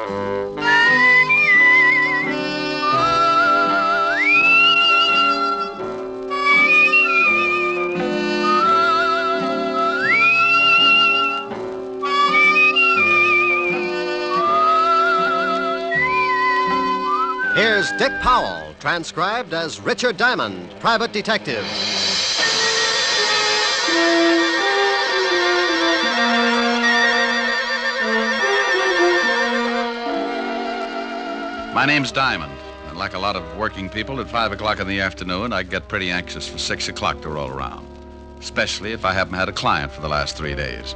Here's Dick Powell, transcribed as Richard Diamond, private detective. My name's Diamond, and like a lot of working people, at 5 o'clock in the afternoon, I get pretty anxious for 6 o'clock to roll around, especially if I haven't had a client for the last 3 days.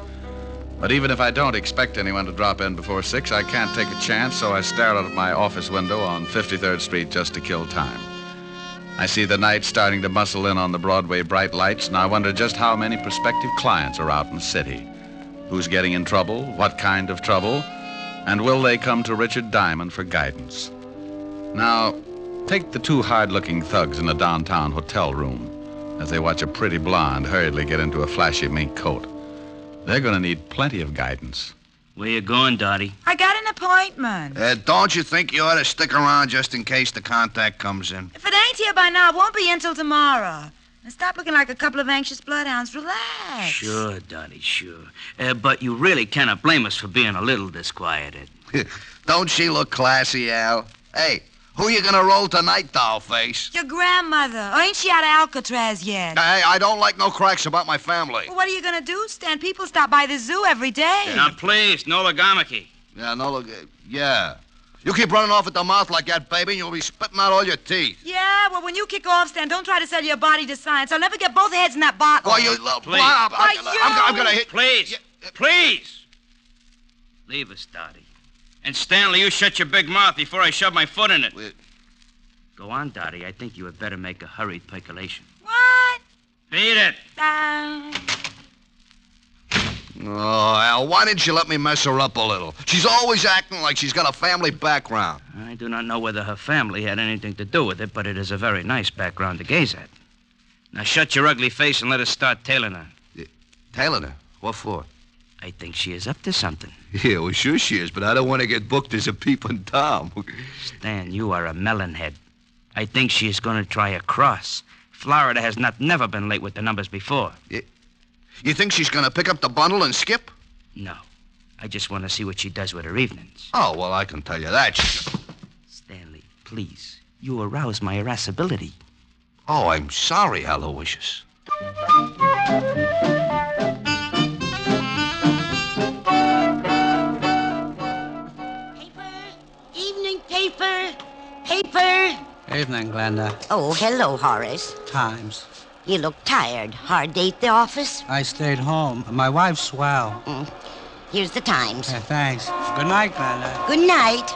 But even if I don't expect anyone to drop in before 6, I can't take a chance, so I stare out of my office window on 53rd Street just to kill time. I see the night starting to muscle in on the Broadway bright lights, and I wonder just how many prospective clients are out in the city. Who's getting in trouble, what kind of trouble, and will they come to Richard Diamond for guidance? Now, take the two hard-looking thugs in a downtown hotel room as they watch a pretty blonde hurriedly get into a flashy mink coat. They're going to need plenty of guidance. Where you going, Dottie? I got an appointment. Don't you think you ought to stick around just in case the contact comes in? If it ain't here by now, it won't be until tomorrow. Now stop looking like a couple of anxious bloodhounds. Relax. Sure, Dottie, sure. But you really cannot blame us for being a little disquieted. Don't she look classy, Al? Hey, who you gonna roll tonight, dollface? Your grandmother. Or ain't she out of Alcatraz yet? Hey, I don't like no cracks about my family. Well, what are you gonna do, Stan? People stop by the zoo every day. Now, please, no logomachy. Yeah, no, look, yeah. You keep running off at the mouth like that, baby, and you'll be spitting out all your teeth. Yeah, well, when you kick off, Stan, don't try to sell your body to science. I'll never get both heads in that bottle. Why, you... Please. I'm gonna hit... Please, please. Leave us, Dottie. And Stanley, you shut your big mouth before I shove my foot in it. Go on, Dottie. I think you had better make a hurried percolation. What? Beat it. Oh, Al, why didn't you let me mess her up a little? She's always acting like she's got a family background. I do not know whether her family had anything to do with it, but it is a very nice background to gaze at. Now shut your ugly face and let us start tailing her. Tailing her? What for? I think she is up to something. Yeah, well, sure she is, but I don't want to get booked as a peeping Tom. Stan, you are a melonhead. I think she is going to try a cross. Florida has never been late with the numbers before. You think she's going to pick up the bundle and skip? No. I just want to see what she does with her evenings. Oh, well, I can tell you that. Stanley, please. You arouse my irascibility. Oh, I'm sorry, Aloysius. Paper. Evening, Glenda. Oh, hello, Horace. Times. You look tired. Hard day at the office? I stayed home. My wife's swell. Here's the Times. Yeah, thanks. Good night, Glenda. Good night.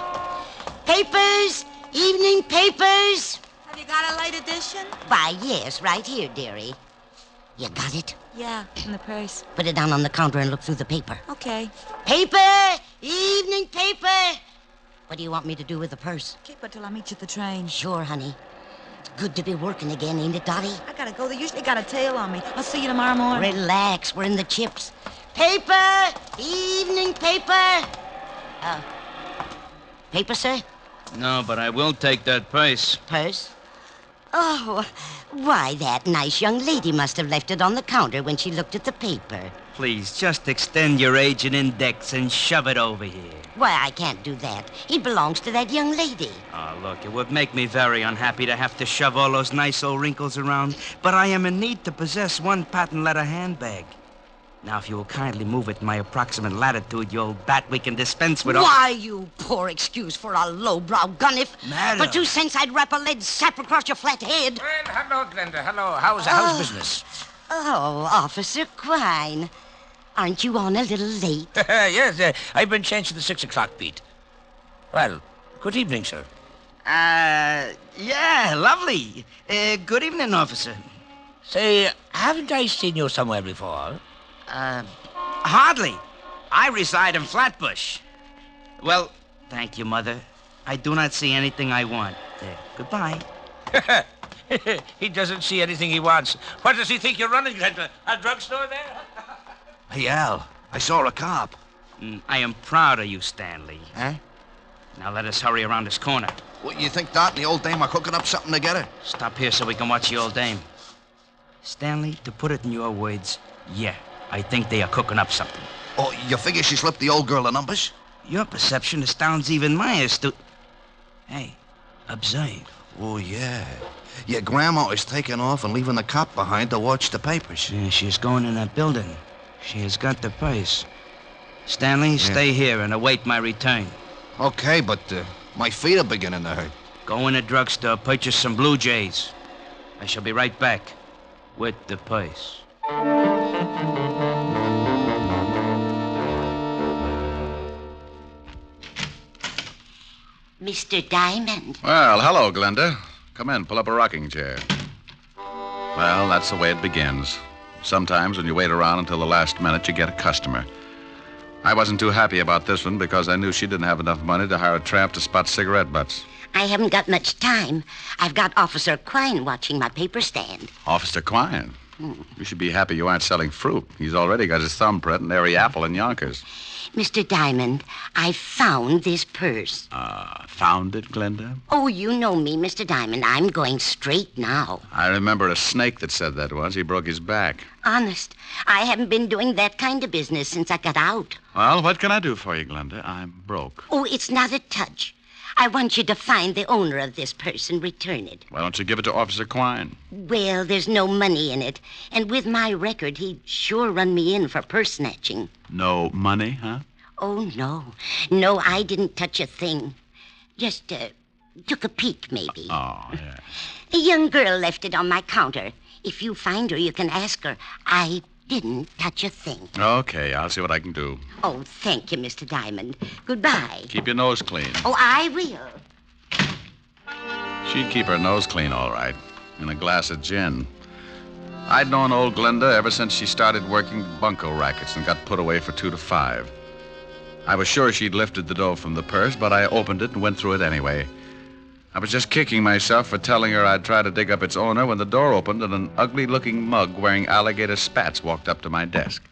Papers. Evening papers. Have you got a late edition? Why, yes, right here, dearie. You got it? Yeah, in the purse. Put it down on the counter and look through the paper. Okay. Paper. Evening paper. What do you want me to do with the purse? Keep it till I meet you at the train. Sure, honey. It's good to be working again, ain't it, Dottie? I gotta go. They usually got a tail on me. I'll see you tomorrow morning. Relax. We're in the chips. Paper. Evening paper. Paper, sir? No, but I will take that purse. Purse? Oh, why, that nice young lady must have left it on the counter when she looked at the paper. Please, just extend your agent index and shove it over here. Why, I can't do that. It belongs to that young lady. Oh, look, it would make me very unhappy to have to shove all those nice old wrinkles around, but I am in need to possess one patent leather handbag. Now, if you will kindly move it in my approximate latitude, you old bat, we can dispense with all... Why, you poor excuse for a lowbrow gunnif. Madam. For 2 cents, I'd wrap a lead sap across your flat head. Well, hello, Glenda. Hello. How's business? Oh, Officer Quine. Aren't you on a little late? Yes, I've been changed to the 6 o'clock beat. Well, good evening, sir. Yeah, lovely. Good evening, officer. Say, haven't I seen you somewhere before? Hardly. I reside in Flatbush. Well, thank you, Mother. I do not see anything I want. Goodbye. He doesn't see anything he wants. What does he think you're running? A drugstore there? Hey, Al, I saw a cop. I am proud of you, Stanley. Huh? Now let us hurry around this corner. What, you think Dot and the old dame are cooking up something together? Stop here so we can watch the old dame. Stanley, to put it in your words, yeah, I think they are cooking up something. Oh, you figure she slipped the old girl the numbers? Your perception astounds even my Hey, observe. Oh, yeah. Your grandma is taking off and leaving the cop behind to watch the papers. Yeah, she's going in that building. She has got the purse. Stanley, stay here and await my return. Okay, but my feet are beginning to hurt. Go in a drugstore, purchase some Blue Jays. I shall be right back with the purse. Mr. Diamond. Well, hello, Glenda. Come in, pull up a rocking chair. Well, that's the way it begins. Sometimes when you wait around until the last minute, you get a customer. I wasn't too happy about this one because I knew she didn't have enough money to hire a tramp to spot cigarette butts. I haven't got much time. I've got Officer Quine watching my paper stand. Officer Quine? You should be happy you aren't selling fruit. He's already got his thumbprint in every apple in Yonkers. Mr. Diamond, I found this purse. Found it, Glenda? Oh, you know me, Mr. Diamond. I'm going straight now. I remember a snake that said that once. He broke his back. Honest, I haven't been doing that kind of business since I got out. Well, what can I do for you, Glenda? I'm broke. Oh, it's not a touch. I want you to find the owner of this purse and return it. Why don't you give it to Officer Quine? Well, there's no money in it. And with my record, he'd sure run me in for purse snatching. No money, huh? Oh, no. No, I didn't touch a thing. Just took a peek, maybe. Oh, yeah. A young girl left it on my counter. If you find her, you can ask her. I didn't touch a thing. Okay, I'll see what I can do. Oh, thank you, Mr. Diamond. Goodbye. Keep your nose clean. Oh, I will. She'd keep her nose clean, all right. And a glass of gin. I'd known old Glenda ever since she started working bunco rackets and got put away for 2 to 5. I was sure she'd lifted the dough from the purse, but I opened it and went through it anyway. I was just kicking myself for telling her I'd try to dig up its owner when the door opened and an ugly-looking mug wearing alligator spats walked up to my desk.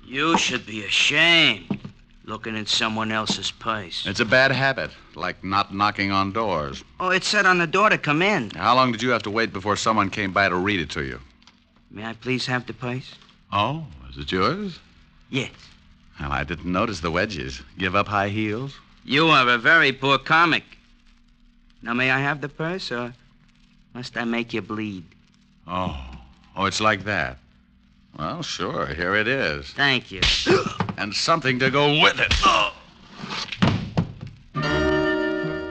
You should be ashamed, looking in someone else's purse. It's a bad habit, like not knocking on doors. Oh, it said on the door to come in. How long did you have to wait before someone came by to read it to you? May I please have the purse? Oh, is it yours? Yes. Well, I didn't notice the wedges. Give up high heels? You are a very poor comic. Now, may I have the purse, or must I make you bleed? Oh, it's like that. Well, sure, here it is. Thank you. And something to go with it. Oh.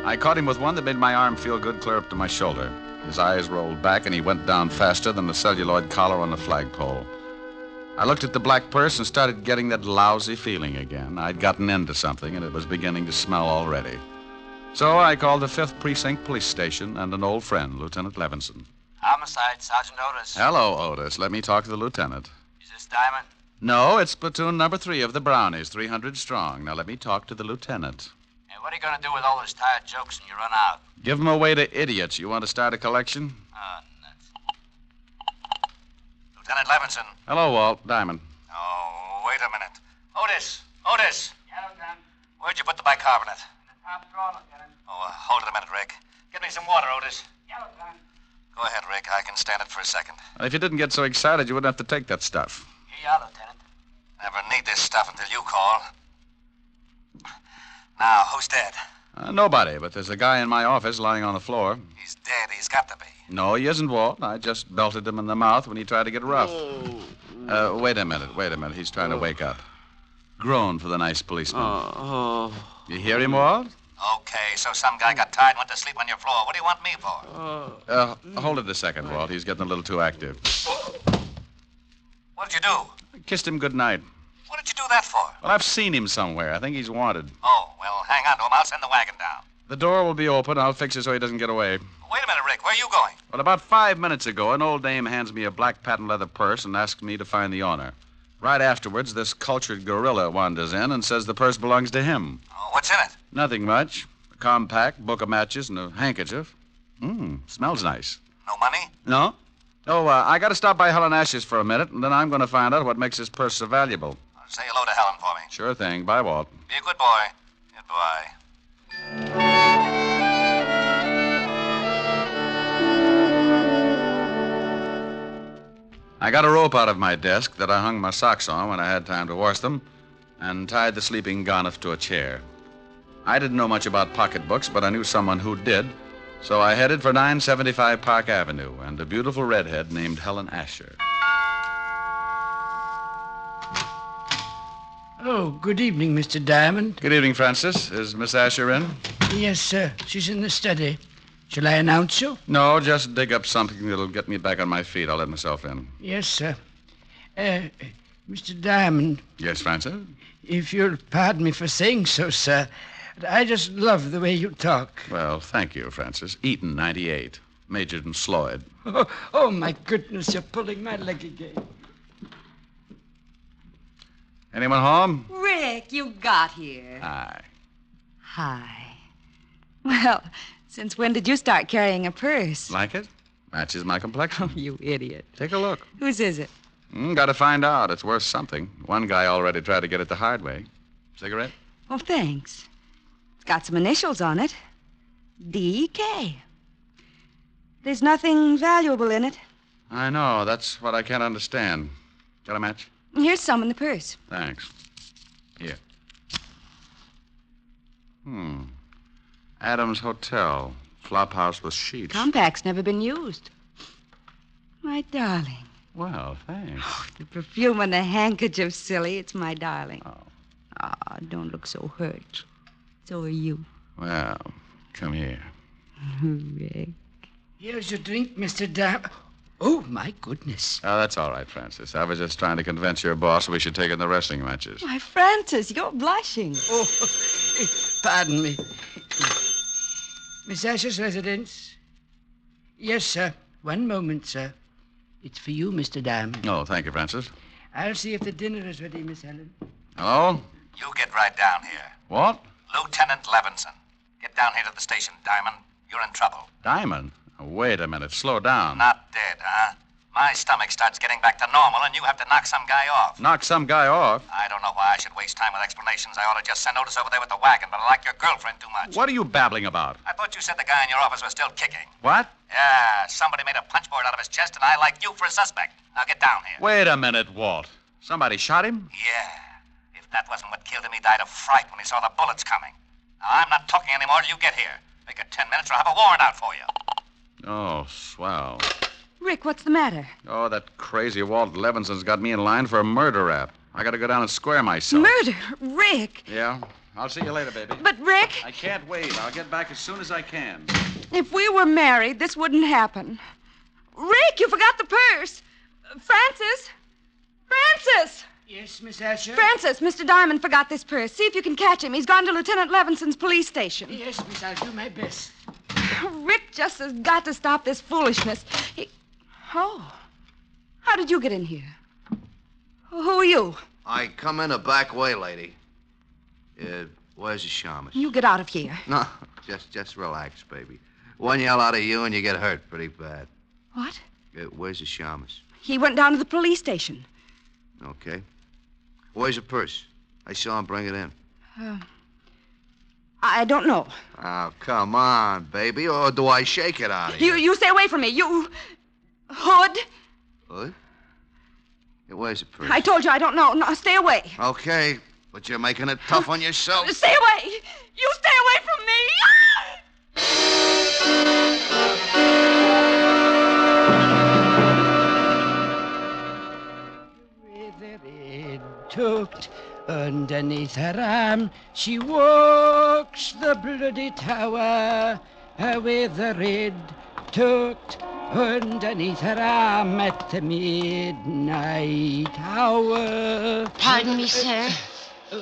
I caught him with one that made my arm feel good clear up to my shoulder. His eyes rolled back, and he went down faster than the celluloid collar on the flagpole. I looked at the black purse and started getting that lousy feeling again. I'd gotten into something, and it was beginning to smell already. So I called the 5th Precinct Police Station and an old friend, Lieutenant Levinson. Homicide, Sergeant Otis. Hello, Otis. Let me talk to the lieutenant. Is this Diamond? No, it's platoon number 3 of the Brownies, 300 strong. Now let me talk to the lieutenant. Hey, what are you going to do with all those tired jokes when you run out? Give them away to idiots. You want to start a collection? Oh, nuts. Lieutenant Levinson. Hello, Walt. Diamond. Oh, wait a minute. Otis! Otis! Yeah, Lieutenant. Where'd you put the bicarbonate? In the top drawer, Lieutenant. Oh, hold it a minute, Rick. Get me some water, Otis. Yeah, Lieutenant. Go ahead, Rick. I can stand it for a second. If you didn't get so excited, you wouldn't have to take that stuff. Here you are, Lieutenant. Never need this stuff until you call. Now, who's dead? Nobody, but there's a guy in my office lying on the floor. He's dead. He's got to be. No, he isn't, Walt. I just belted him in the mouth when he tried to get rough. Wait a minute. He's trying to wake up. Groan for the nice policeman. You hear him, Walt? Okay, so some guy got tired and went to sleep on your floor. What do you want me for? Hold it a second, Walt. He's getting a little too active. What did you do? I kissed him good night. What did you do that for? Well, I've seen him somewhere. I think he's wanted. Oh, well, hang on to him. I'll send the wagon down. The door will be open. I'll fix it so he doesn't get away. Wait a minute, Rick. Where are you going? Well, about 5 minutes ago, an old dame hands me a black patent leather purse and asks me to find the owner. Right afterwards, this cultured gorilla wanders in and says the purse belongs to him. Oh, what's in it? Nothing much. A compact, book of matches, and a handkerchief. Smells nice. No money? No? Oh, I got to stop by Helen Asher's for a minute, and then I'm going to find out what makes this purse so valuable. Say hello to Helen for me. Sure thing. Bye, Walt. Be a good boy. Goodbye. I got a rope out of my desk that I hung my socks on when I had time to wash them and tied the sleeping Garniff to a chair. I didn't know much about pocketbooks, but I knew someone who did, so I headed for 975 Park Avenue and a beautiful redhead named Helen Asher. Oh, good evening, Mr. Diamond. Good evening, Francis. Is Miss Asher in? Yes, sir. She's in the study. Shall I announce you? No, just dig up something that'll get me back on my feet. I'll let myself in. Yes, sir. Mr. Diamond. Yes, Francis? If you'll pardon me for saying so, sir, I just love the way you talk. Well, thank you, Francis. Eaton, 98. Majored in Sloyd. Oh, my goodness, you're pulling my leg again. Anyone home? Rick, you got here. Hi. Hi. Well, since when did you start carrying a purse? Like it? Matches my complexion. Oh, you idiot. Take a look. Whose is it? Got to find out. It's worth something. One guy already tried to get it the hard way. Cigarette? Oh, thanks. It's got some initials on it. D.K. There's nothing valuable in it. I know. That's what I can't understand. Got a match? Here's some in the purse. Thanks. Here. Adams Hotel. Flophouse with sheets. Compact's never been used. My darling. Well, thanks. The perfume and the handkerchief, silly. It's my darling. Oh. Ah, don't look so hurt. So are you. Well, come here. Rick. Here's your drink, Mr. Diamond. Oh, my goodness. Oh, that's all right, Francis. I was just trying to convince your boss we should take in the wrestling matches. Why, Francis, you're blushing. Oh, pardon me. Miss Asher's residence? Yes, sir. One moment, sir. It's for you, Mr. Diamond. Oh, thank you, Francis. I'll see if the dinner is ready, Miss Helen. Hello? You get right down here. What? Lieutenant Levinson. Get down here to the station, Diamond. You're in trouble. Diamond? Oh, wait a minute. Slow down. Not dead, huh? My stomach starts getting back to normal, and you have to knock some guy off. Knock some guy off? I don't know why I should waste time with explanations. I ought to just send Otis over there with the wagon, but I like your girlfriend too much. What are you babbling about? I thought you said the guy in your office was still kicking. What? Yeah, somebody made a punchboard out of his chest, and I like you for a suspect. Now get down here. Wait a minute, Walt. Somebody shot him? Yeah. If that wasn't what killed him, he died of fright when he saw the bullets coming. Now, I'm not talking anymore till you get here. Make it 10 minutes or I'll have a warrant out for you. Oh, swell. Rick, what's the matter? Oh, that crazy Walt Levinson's got me in line for a murder rap. I gotta go down and square myself. Murder? Rick! Yeah? I'll see you later, baby. But, Rick, I can't wait. I'll get back as soon as I can. if we were married, this wouldn't happen. Rick, you forgot the purse. Francis! Francis! Yes, Miss Asher? Francis, Mr. Diamond forgot this purse. See if you can catch him. He's gone to Lieutenant Levinson's police station. Yes, Miss, I'll do my best. Rick just has got to stop this foolishness. Oh. How did you get in here? Who are you? I come in a back way, lady. Where's the shamus? You get out of here. No, just relax, baby. One yell out of you and you get hurt pretty bad. What? Where's the shamus? He went down to the police station. Okay. Where's the purse? I saw him bring it in. I don't know. Oh, come on, baby. Or do I shake it out of you? You stay away from me. You... Hood? What? Where's the purse? I told you I don't know. No, stay away. Okay, but you're making it tough on yourself. Stay away. You stay away from me. With her head tucked underneath her arm, she walks the bloody tower. With her head tucked underneath her arm at the midnight hour. Pardon me, sir.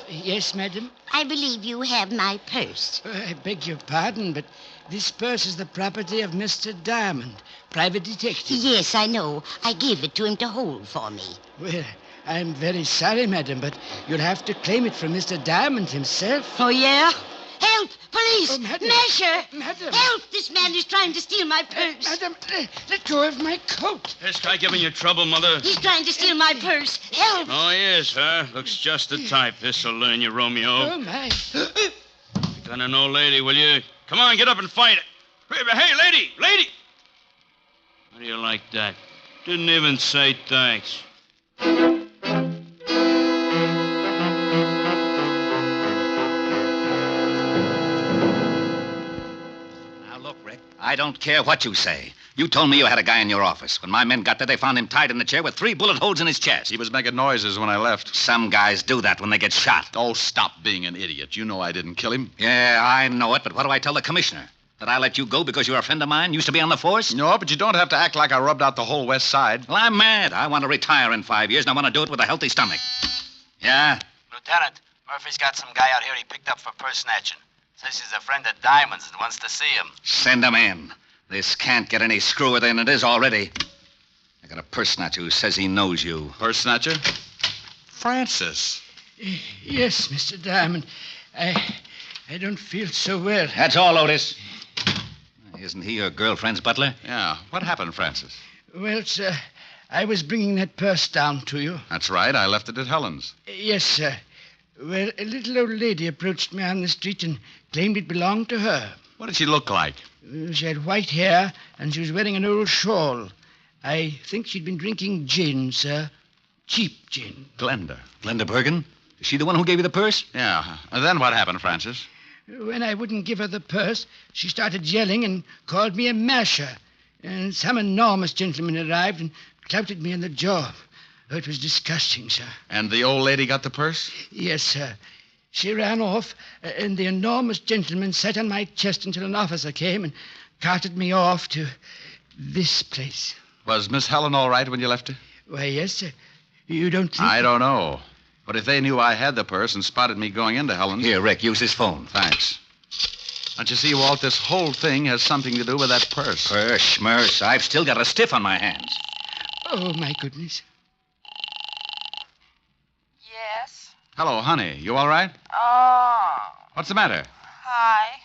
Yes, madam? I believe you have my purse. I beg your pardon, but this purse is the property of Mr. Diamond, private detective. Yes, I know. I gave it to him to hold for me. Well, I'm very sorry, madam, but you'll have to claim it from Mr. Diamond himself. Oh, yeah? Help! Police! Oh, madam. Masher! Madam. Help! This man is trying to steal my purse. Madam, let go of my coat. This guy giving you trouble, Mother? He's trying to steal my purse. Help! Oh, he is, huh? Looks just the type. This'll learn you, Romeo. Oh, my. Gun an old lady, will you? Come on, get up and fight it. Hey, lady! How do you like that? Didn't even say thanks. I don't care what you say. You told me you had a guy in your office. When my men got there, they found him tied in the chair with 3 bullet holes in his chest. He was making noises when I left. Some guys do that when they get shot. Oh, stop being an idiot. You know I didn't kill him. Yeah, I know it, but what do I tell the commissioner? That I let you go because you're a friend of mine, used to be on the force? No, but you don't have to act like I rubbed out the whole West Side. Well, I'm mad. I want to retire in 5 years, and I want to do it with a healthy stomach. Yeah? Lieutenant, Murphy's got some guy out here he picked up for purse snatching. Says he's a friend of Diamond's and wants to see him. Send him in. This can't get any screwier than it is already. I got a purse snatcher who says he knows you. Purse snatcher? Francis. Yes, Mr. Diamond. I don't feel so well. That's all, Otis. Isn't he your girlfriend's butler? Yeah. What happened, Francis? Well, sir, I was bringing that purse down to you. That's right. I left it at Helen's. Yes, sir. Well, a little old lady approached me on the street and claimed it belonged to her. What did she look like? She had white hair, and she was wearing an old shawl. I think she'd been drinking gin, sir. Cheap gin. Glenda. Glenda Bergen? Is she the one who gave you the purse? Yeah. And then what happened, Francis? When I wouldn't give her the purse, she started yelling and called me a masher. And some enormous gentleman arrived and clouted me in the jaw. Oh, it was disgusting, sir. And the old lady got the purse? Yes, sir. She ran off, and the enormous gentleman sat on my chest until an officer came and carted me off to this place. Was Miss Helen all right when you left her? Why, yes, sir. You don't think... I don't know. But if they knew I had the purse and spotted me going into Helen's... Here, Rick, use his phone. Thanks. Don't you see, Walt, this whole thing has something to do with that purse. Purse, schmurse. I've still got a stiff on my hands. Oh, my goodness. Yes? Hello, honey. You all right? Oh. What's the matter? Hi.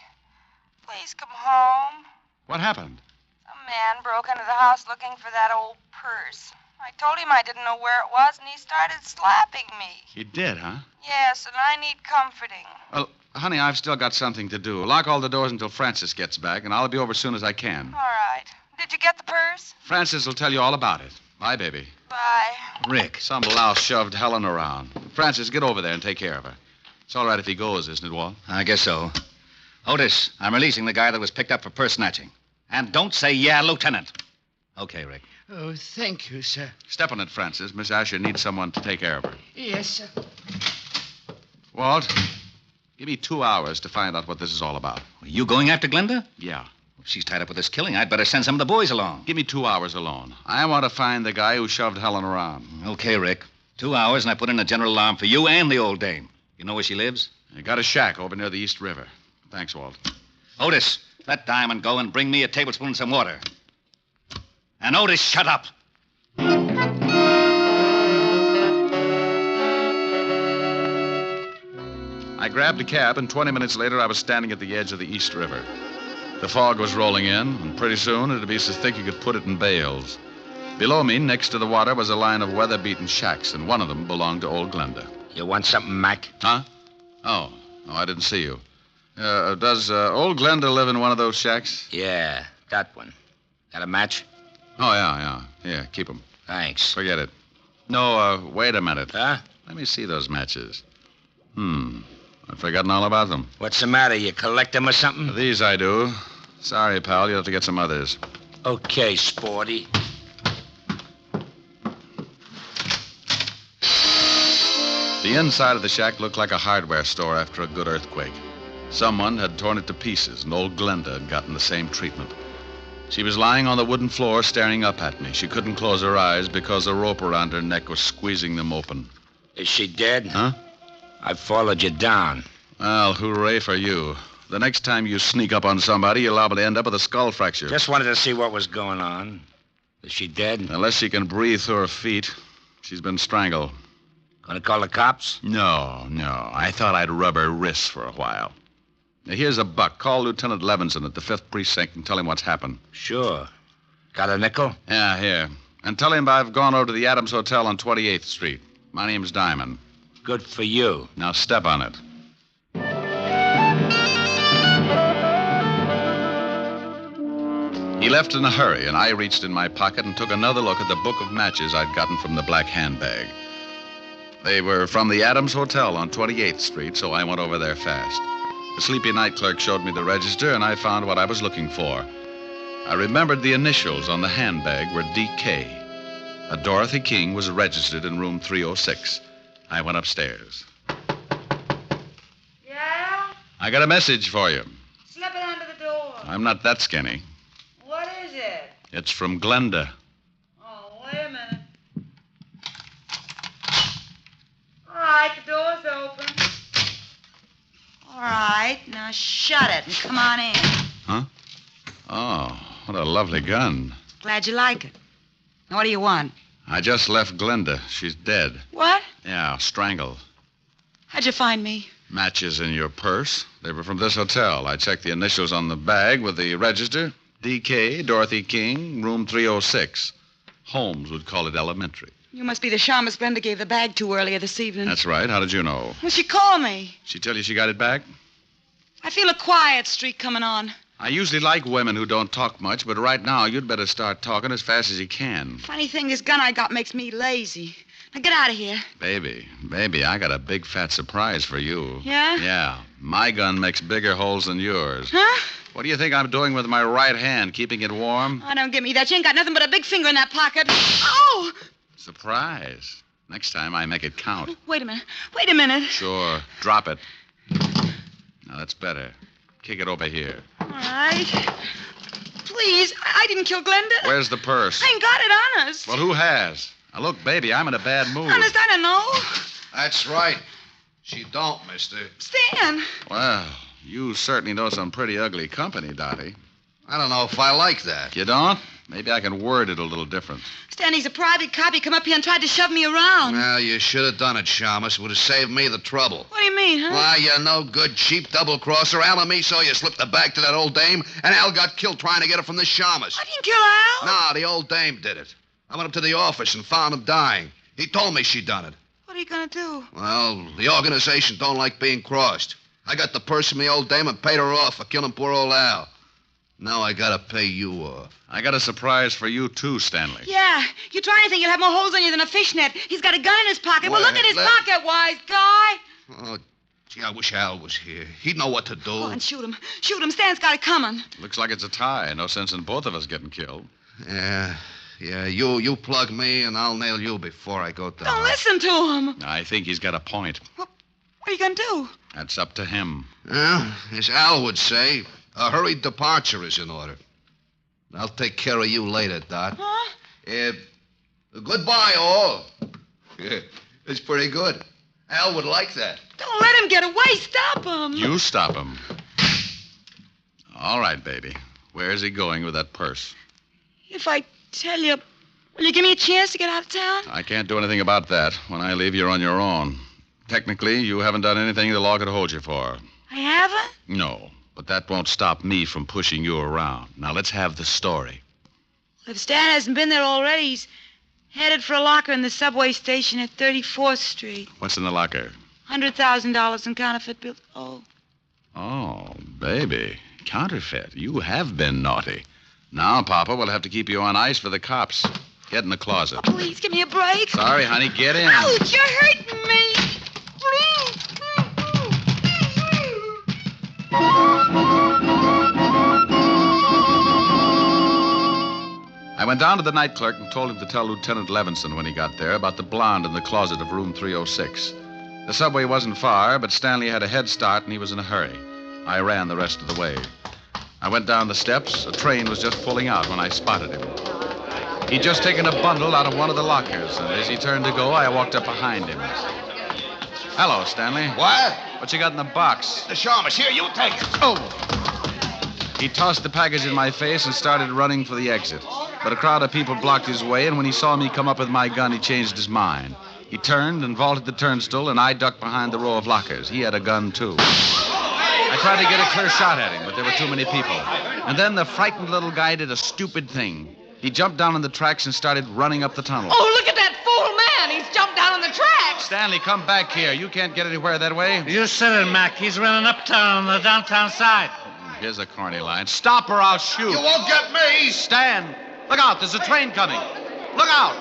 Please come home. What happened? A man broke into the house looking for that old purse. I told him I didn't know where it was, and he started slapping me. He did, huh? Yes, and I need comforting. Well, honey, I've still got something to do. Lock all the doors until Francis gets back, and I'll be over as soon as I can. All right. Did you get the purse? Francis will tell you all about it. Bye, baby. Bye. Rick. Some louse shoved Helen around. Francis, get over there and take care of her. It's all right if he goes, isn't it, Walt? I guess so. Otis, I'm releasing the guy that was picked up for purse snatching. And don't say, yeah, Lieutenant. Okay, Rick. Oh, thank you, sir. Step on it, Francis. Miss Asher needs someone to take care of her. Yes, sir. Walt, give me 2 hours to find out what this is all about. Are you going after Glenda? Yeah. If she's tied up with this killing, I'd better send some of the boys along. Give me 2 hours alone. I want to find the guy who shoved Helen around. Okay, Rick. 2 hours, and I put in a general alarm for you and the old dame. You know where she lives? I got a shack over near the East River. Thanks, Walt. Otis, let Diamond go and bring me a tablespoon and some water. And Otis, shut up. I grabbed a cab, and 20 minutes later, I was standing at the edge of the East River. The fog was rolling in, and pretty soon it'd be so thick you could put it in bales. Below me, next to the water, was a line of weather-beaten shacks, and one of them belonged to old Glenda. You want something, Mac? Huh? Oh, I didn't see you. Does old Glenda live in one of those shacks? Yeah, that one. Got a match? Oh, yeah. Yeah, keep them. Thanks. Forget it. No, wait a minute. Huh? Let me see those matches. I've forgotten all about them. What's the matter? You collect them or something? These I do. Sorry, pal. You'll have to get some others. Okay, sporty. The inside of the shack looked like a hardware store after a good earthquake. Someone had torn it to pieces, and old Glenda had gotten the same treatment. She was lying on the wooden floor staring up at me. She couldn't close her eyes because a rope around her neck was squeezing them open. Is she dead? Huh? I followed you down. Well, hooray for you. The next time you sneak up on somebody, you're liable to end up with a skull fracture. Just wanted to see what was going on. Is she dead? Unless she can breathe through her feet. She's been strangled. Gonna call the cops? No. I thought I'd rub her wrists for a while. Now, here's a buck. Call Lieutenant Levinson at the 5th Precinct and tell him what's happened. Sure. Got a nickel? Yeah, here. And tell him I've gone over to the Adams Hotel on 28th Street. My name's Diamond. Good for you. Now step on it. He left in a hurry, and I reached in my pocket and took another look at the book of matches I'd gotten from the black handbag. They were from the Adams Hotel on 28th Street, so I went over there fast. The sleepy night clerk showed me the register, and I found what I was looking for. I remembered the initials on the handbag were D.K. A Dorothy King was registered in room 306. I went upstairs. Yeah? I got a message for you. Slip it under the door. I'm not that skinny. What is it? It's from Glenda. Oh, wait a minute. All right, the door's open. All right, now shut it and come on in. Huh? Oh, what a lovely gun. Glad you like it. Now, what do you want? I just left Glenda. She's dead. What? Yeah, strangled. How'd you find me? Matches in your purse. They were from this hotel. I checked the initials on the bag with the register. D.K., Dorothy King, room 306. Holmes would call it elementary. You must be the shamus Glenda gave the bag to earlier this evening. That's right. How did you know? Well, she called me. She tell you she got it back? I feel a quiet streak coming on. I usually like women who don't talk much, but right now you'd better start talking as fast as you can. Funny thing, this gun I got makes me lazy. Now get out of here. Baby, I got a big fat surprise for you. Yeah? Yeah. My gun makes bigger holes than yours. Huh? What do you think I'm doing with my right hand, keeping it warm? Oh, don't give me that. You ain't got nothing but a big finger in that pocket. Oh! Surprise. Next time I make it count. Wait a minute. Wait a minute. Sure. Drop it. Now, that's better. Kick it over here. All right. Please, I didn't kill Glenda. Where's the purse? I ain't got it, honest. Well, who has? Now, look, baby, I'm in a bad mood. Honest, I don't know. That's right. She don't, mister. Stan. Well, you certainly know some pretty ugly company, Dottie. I don't know if I like that. You don't? Maybe I can word it a little different. Stan, he's a private cop. He come up here and tried to shove me around. Well, you should have done it, Shamus. It would have saved me the trouble. What do you mean, huh? Why, you no good, cheap double-crosser. Al and me saw you slip the bag to that old dame, and Al got killed trying to get it from the Shamus. I didn't kill Al. Nah, the old dame did it. I went up to the office and found him dying. He told me she done it. What are you going to do? Well, the organization don't like being crossed. I got the purse from the old dame and paid her off for killing poor old Al. Now I gotta pay you off. I got a surprise for you, too, Stanley. Yeah, you try anything, you'll have more holes on you than a fishnet. He's got a gun in his pocket. Well, look at his pocket, wise guy. Oh, gee, I wish Al was here. He'd know what to do. Go on, shoot him. Shoot him. Stan's got it coming. Looks like it's a tie. No sense in both of us getting killed. Yeah, you plug me, and I'll nail you before I go down. Don't listen to him. I think he's got a point. What are you going to do? That's up to him. Well, as Al would say, a hurried departure is in order. I'll take care of you later, Dot. Huh? Goodbye, all. Yeah, it's pretty good. Al would like that. Don't let him get away. Stop him. You stop him. All right, baby. Where's he going with that purse? If I tell you, will you give me a chance to get out of town? I can't do anything about that. When I leave, you're on your own. Technically, you haven't done anything the law could hold you for. I haven't? No, but that won't stop me from pushing you around. Now, let's have the story. If Stan hasn't been there already, he's headed for a locker in the subway station at 34th Street. What's in the locker? $100,000 in counterfeit bills. Oh, baby. Counterfeit. You have been naughty. Now, Papa, we'll have to keep you on ice for the cops. Get in the closet. Oh, please, give me a break. Sorry, honey. Get in. Ouch, you're hurting me. Please. I went down to the night clerk and told him to tell Lieutenant Levinson when he got there about the blonde in the closet of room 306. The subway wasn't far, but Stanley had a head start and he was in a hurry. I ran the rest of the way. I went down the steps. A train was just pulling out when I spotted him. He'd just taken a bundle out of one of the lockers, and as he turned to go, I walked up behind him. Hello, Stanley. What? What you got in the box? The Shamus. Here, you take it. Oh! He tossed the package in my face and started running for the exit. But a crowd of people blocked his way, and when he saw me come up with my gun, he changed his mind. He turned and vaulted the turnstile, and I ducked behind the row of lockers. He had a gun, too. I tried to get a clear shot at him, but there were too many people. And then the frightened little guy did a stupid thing. He jumped down on the tracks and started running up the tunnel. Oh, look at that fool man. He's jumped down on the tracks. Stanley, come back here. You can't get anywhere that way. You said it, Mac. He's running uptown on the downtown side. Here's a corny line. Stop or I'll shoot. You won't get me! Stand. Look out, there's a train coming. Look out!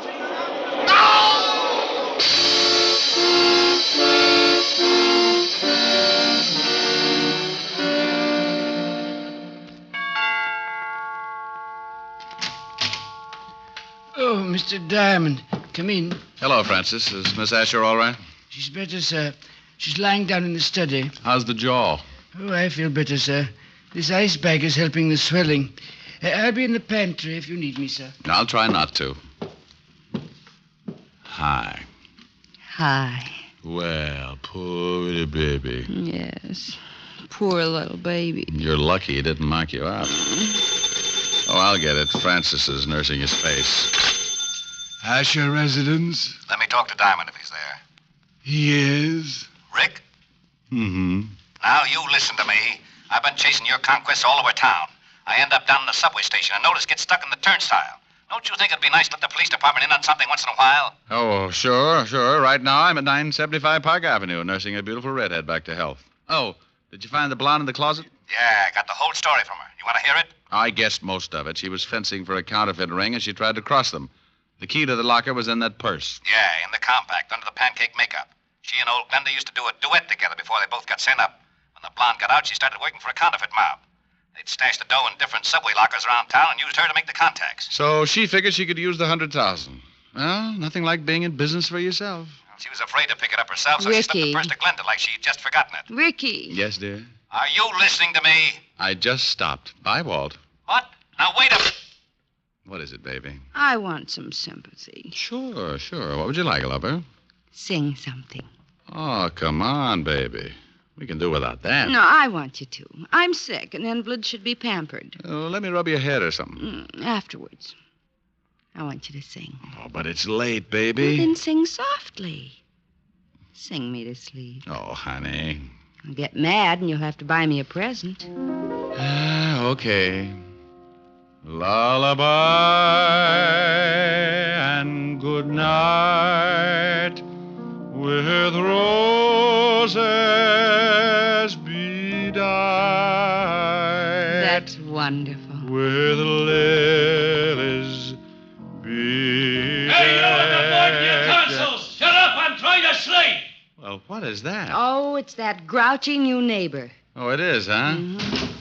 Oh, Mr. Diamond, come in. Hello, Francis. Is Miss Asher all right? She's better, sir. She's lying down in the study. How's the jaw? Oh, I feel better, sir. This ice bag is helping the swelling. I'll be in the pantry if you need me, sir. I'll try not to. Hi. Hi. Well, poor little baby. Yes. Poor little baby. You're lucky he didn't knock you out. Oh, I'll get it. Francis is nursing his face. Asher residence? Let me talk to Diamond if he's there. He is. Rick? Mm-hmm. Now, you listen to me. I've been chasing your conquests all over town. I end up down in the subway station and Otis gets stuck in the turnstile. Don't you think it'd be nice to let the police department in on something once in a while? Oh, sure. Right now, I'm at 975 Park Avenue, nursing a beautiful redhead back to health. Oh, did you find the blonde in the closet? Yeah, I got the whole story from her. You want to hear it? I guessed most of it. She was fencing for a counterfeit ring, and she tried to cross them. The key to the locker was in that purse. Yeah, in the compact, under the pancake makeup. She and old Glenda used to do a duet together before they both got sent up. When the blonde got out, she started working for a counterfeit mob. They'd stashed the dough in different subway lockers around town and used her to make the contacts. So she figured she could use the 100,000. Well, nothing like being in business for yourself. She was afraid to pick it up herself, so she slipped the purse to Glenda like she'd just forgotten it. Ricky. Yes, dear? Are you listening to me? I just stopped. Bye, Walt. What? Now, wait a minute. What is it, baby? I want some sympathy. Sure. What would you like, lover? Sing something. Oh, come on, baby. We can do without that. No, I want you to. I'm sick. An invalid should be pampered. Oh, let me rub your head or something. Afterwards. I want you to sing. Oh, but it's late, baby. Well, then sing softly. Sing me to sleep. Oh, honey. I'll get mad and you'll have to buy me a present. Okay. Lullaby and good night with roses bedight. That's wonderful. With lilies bedecked. Hey, you at the board in your consoles! Shut up, I'm trying to sleep! Well, what is that? Oh, it's that grouchy new neighbor. Oh, it is, huh? Mm-hmm.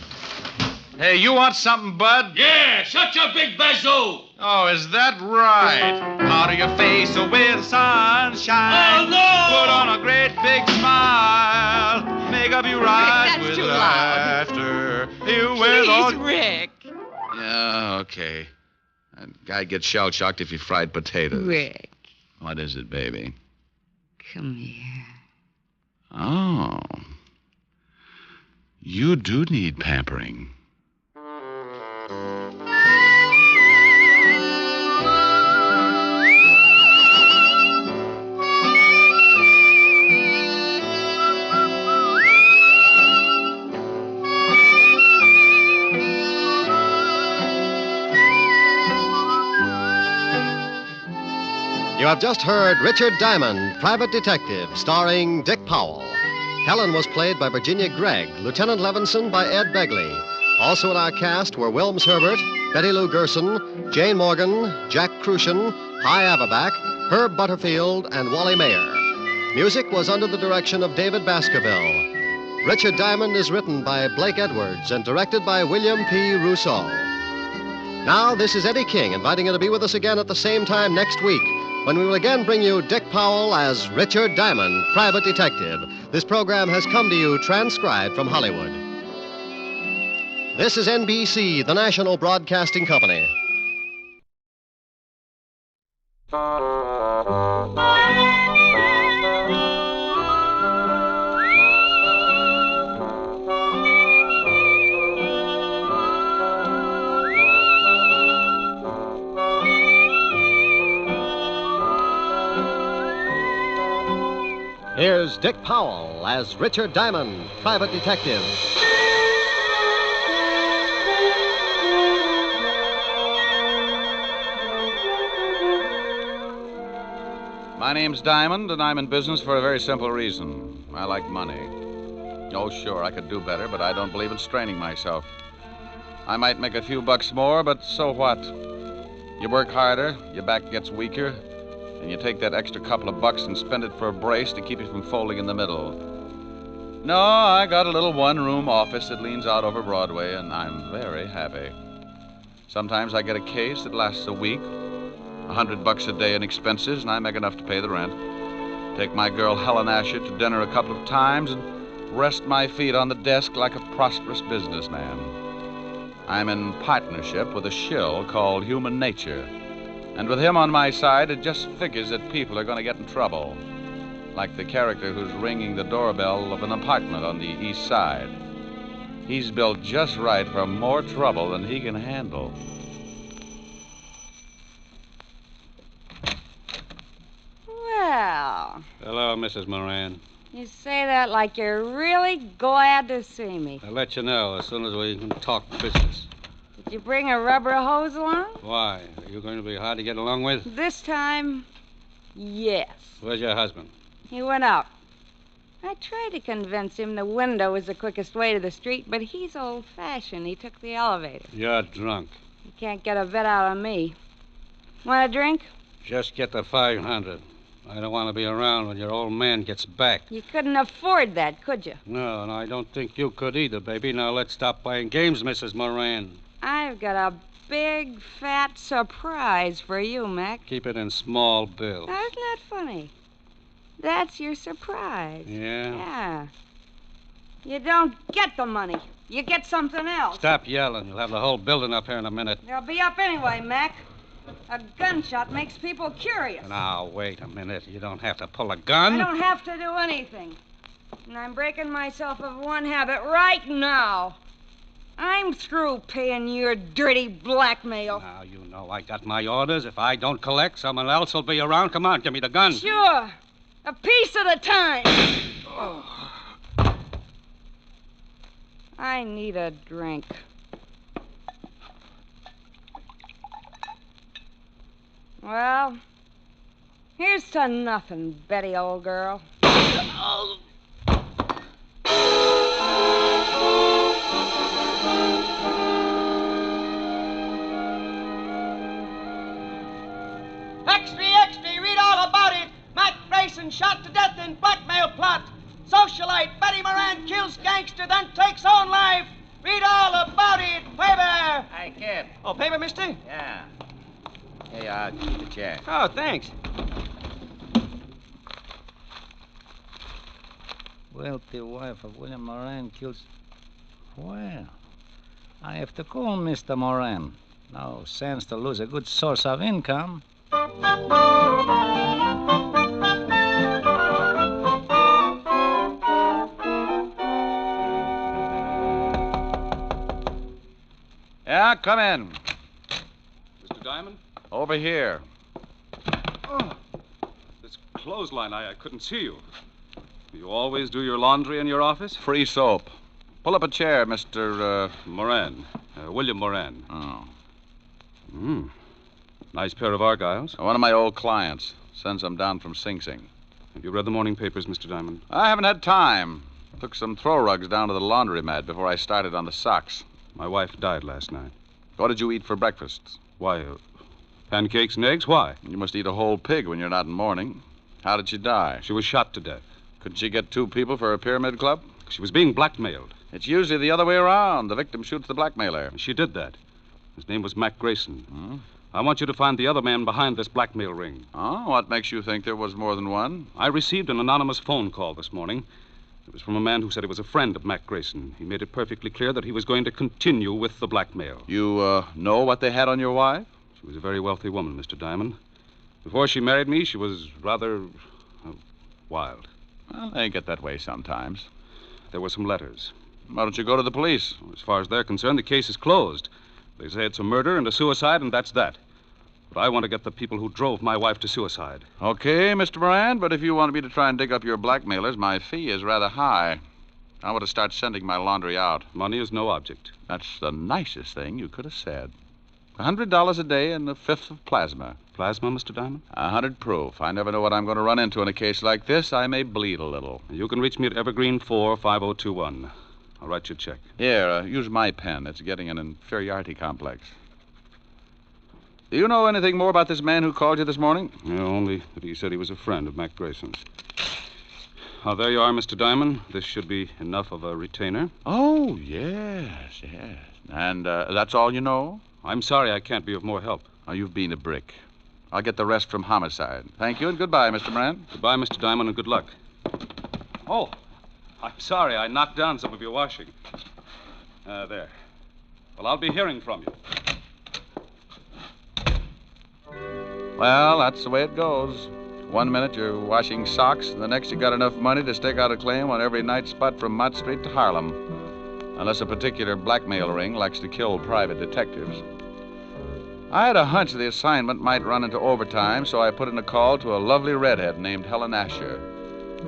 Hey, you want something, bud? Yeah, shut your big bazoo! Oh, is that right? Powder your face with sunshine. Oh, no! Put on a great big smile. Make up your eyes Rick, with too laughter. You Please, Rick. Yeah, okay. That guy gets shell-shocked if he fried potatoes. Rick. What is it, baby? Come here. Oh. You do need pampering. You have just heard Richard Diamond, Private Detective, starring Dick Powell. Helen was played by Virginia Gregg, Lieutenant Levinson by Ed Begley. Also in our cast were Wilms Herbert, Betty Lou Gerson, Jane Morgan, Jack Crucian, Hy Averback, Herb Butterfield, and Wally Mayer. Music was under the direction of David Baskerville. Richard Diamond is written by Blake Edwards and directed by William P. Rousseau. Now, this is Eddie King inviting you to be with us again at the same time next week, when we will again bring you Dick Powell as Richard Diamond, Private Detective. This program has come to you transcribed from Hollywood. This is NBC, the national broadcasting company. Here's Dick Powell as Richard Diamond, Private Detective. My name's Diamond, and I'm in business for a very simple reason. I like money. Oh, sure, I could do better, but I don't believe in straining myself. I might make a few bucks more, but so what? You work harder, your back gets weaker, and you take that extra couple of bucks and spend it for a brace to keep you from folding in the middle. No, I got a little one-room office that leans out over Broadway, and I'm very happy. Sometimes I get a case that lasts a week, $100 a day in expenses, and I make enough to pay the rent. Take my girl Helen Asher to dinner a couple of times and rest my feet on the desk like a prosperous businessman. I'm in partnership with a shill called Human Nature. And with him on my side, it just figures that people are going to get in trouble. Like the character who's ringing the doorbell of an apartment on the east side. He's built just right for more trouble than he can handle. Well, Hello, Mrs. Moran. you say that like you're really glad to see me. I'll let you know as soon as we can talk business. Did you bring a rubber hose along? Why? Are you going to be hard to get along with? This time, yes. Where's your husband? He went out. I tried to convince him the window was the quickest way to the street, but he's old-fashioned. He took the elevator. You're drunk. You can't get a bit out of me. Want a drink? Just get the 500. I don't want to be around when your old man gets back. You couldn't afford that, could you? No, and I don't think you could either, baby. Now let's stop playing games, Mrs. Moran. I've got a big, fat surprise for you, Mac. Keep it in small bills. Now, isn't that funny? That's your surprise. Yeah? Yeah. You don't get the money. You get something else. Stop yelling. You'll have the whole building up here in a minute. They'll be up anyway, Mac. A gunshot makes people curious. Now, wait a minute. You don't have to pull a gun. I don't have to do anything. And I'm breaking myself of one habit right now. I'm through paying your dirty blackmail. Now, you know I got my orders. If I don't collect, someone else will be around. Come on, give me the gun. Sure. A piece at a time. Oh. I need a drink. Well, here's to nothing, Betty, old girl. Oh. Extra, extra, read all about it. Mac Grayson shot to death in blackmail plot. Socialite Betty Moran kills gangster, then takes own life. Read all about it. Paper. Hey, kid. Oh, paper, mister? Yeah. Here you are. Keep the chair. Oh, thanks. Wealthy wife of William Moran kills... Well, I have to call Mr. Moran. No sense to lose a good source of income. Yeah, come in. Mr. Diamond? Over here. Oh, this clothesline, I couldn't see you. You always do your laundry in your office? Free soap. Pull up a chair, Mr. Moran. William Moran. Oh. Nice pair of Argyles. One of my old clients. Sends them down from Sing Sing. Have you read the morning papers, Mr. Diamond? I haven't had time. Took some throw rugs down to the laundromat before I started on the socks. My wife died last night. What did you eat for breakfast? Why, pancakes and eggs? Why? You must eat a whole pig when you're not in mourning. How did she die? She was shot to death. Couldn't she get 2 people for a pyramid club? She was being blackmailed. It's usually the other way around. The victim shoots the blackmailer. She did that. His name was Mac Grayson. I want you to find the other man behind this blackmail ring. Oh, what makes you think there was more than one? I received an anonymous phone call this morning. It was from a man who said he was a friend of Mac Grayson. He made it perfectly clear that he was going to continue with the blackmail. You, know what they had on your wife? She was a very wealthy woman, Mr. Diamond. Before she married me, she was rather wild. Well, they get that way sometimes. There were some letters. Why don't you go to the police? As far as they're concerned, the case is closed. They say it's a murder and a suicide, and that's that. But I want to get the people who drove my wife to suicide. Okay, Mr. Moran, but if you want me to try and dig up your blackmailers, my fee is rather high. I want to start sending my laundry out. Money is no object. That's the nicest thing you could have said. $100 a day and a fifth of plasma. Plasma, Mr. Diamond? 100 proof. I never know what I'm going to run into in a case like this. I may bleed a little. You can reach me at Evergreen 4, 5021. I'll write you a check. Here, use my pen. It's getting an inferiority complex. Do you know anything more about this man who called you this morning? Yeah, only that he said he was a friend of Mac Grayson's. There you are, Mr. Diamond. This should be enough of a retainer. Oh, yes. And that's all you know? I'm sorry I can't be of more help. Oh, you've been a brick. I'll get the rest from homicide. Thank you and goodbye, Mr. Moran. Goodbye, Mr. Diamond, and good luck. Oh, I'm sorry. I knocked down some of your washing. There. Well, I'll be hearing from you. Well, that's the way it goes. 1 minute you're washing socks, and the next you got enough money to stake out a claim on every night spot from Mott Street to Harlem. Unless a particular blackmail ring likes to kill private detectives. I had a hunch the assignment might run into overtime, so I put in a call to a lovely redhead named Helen Asher.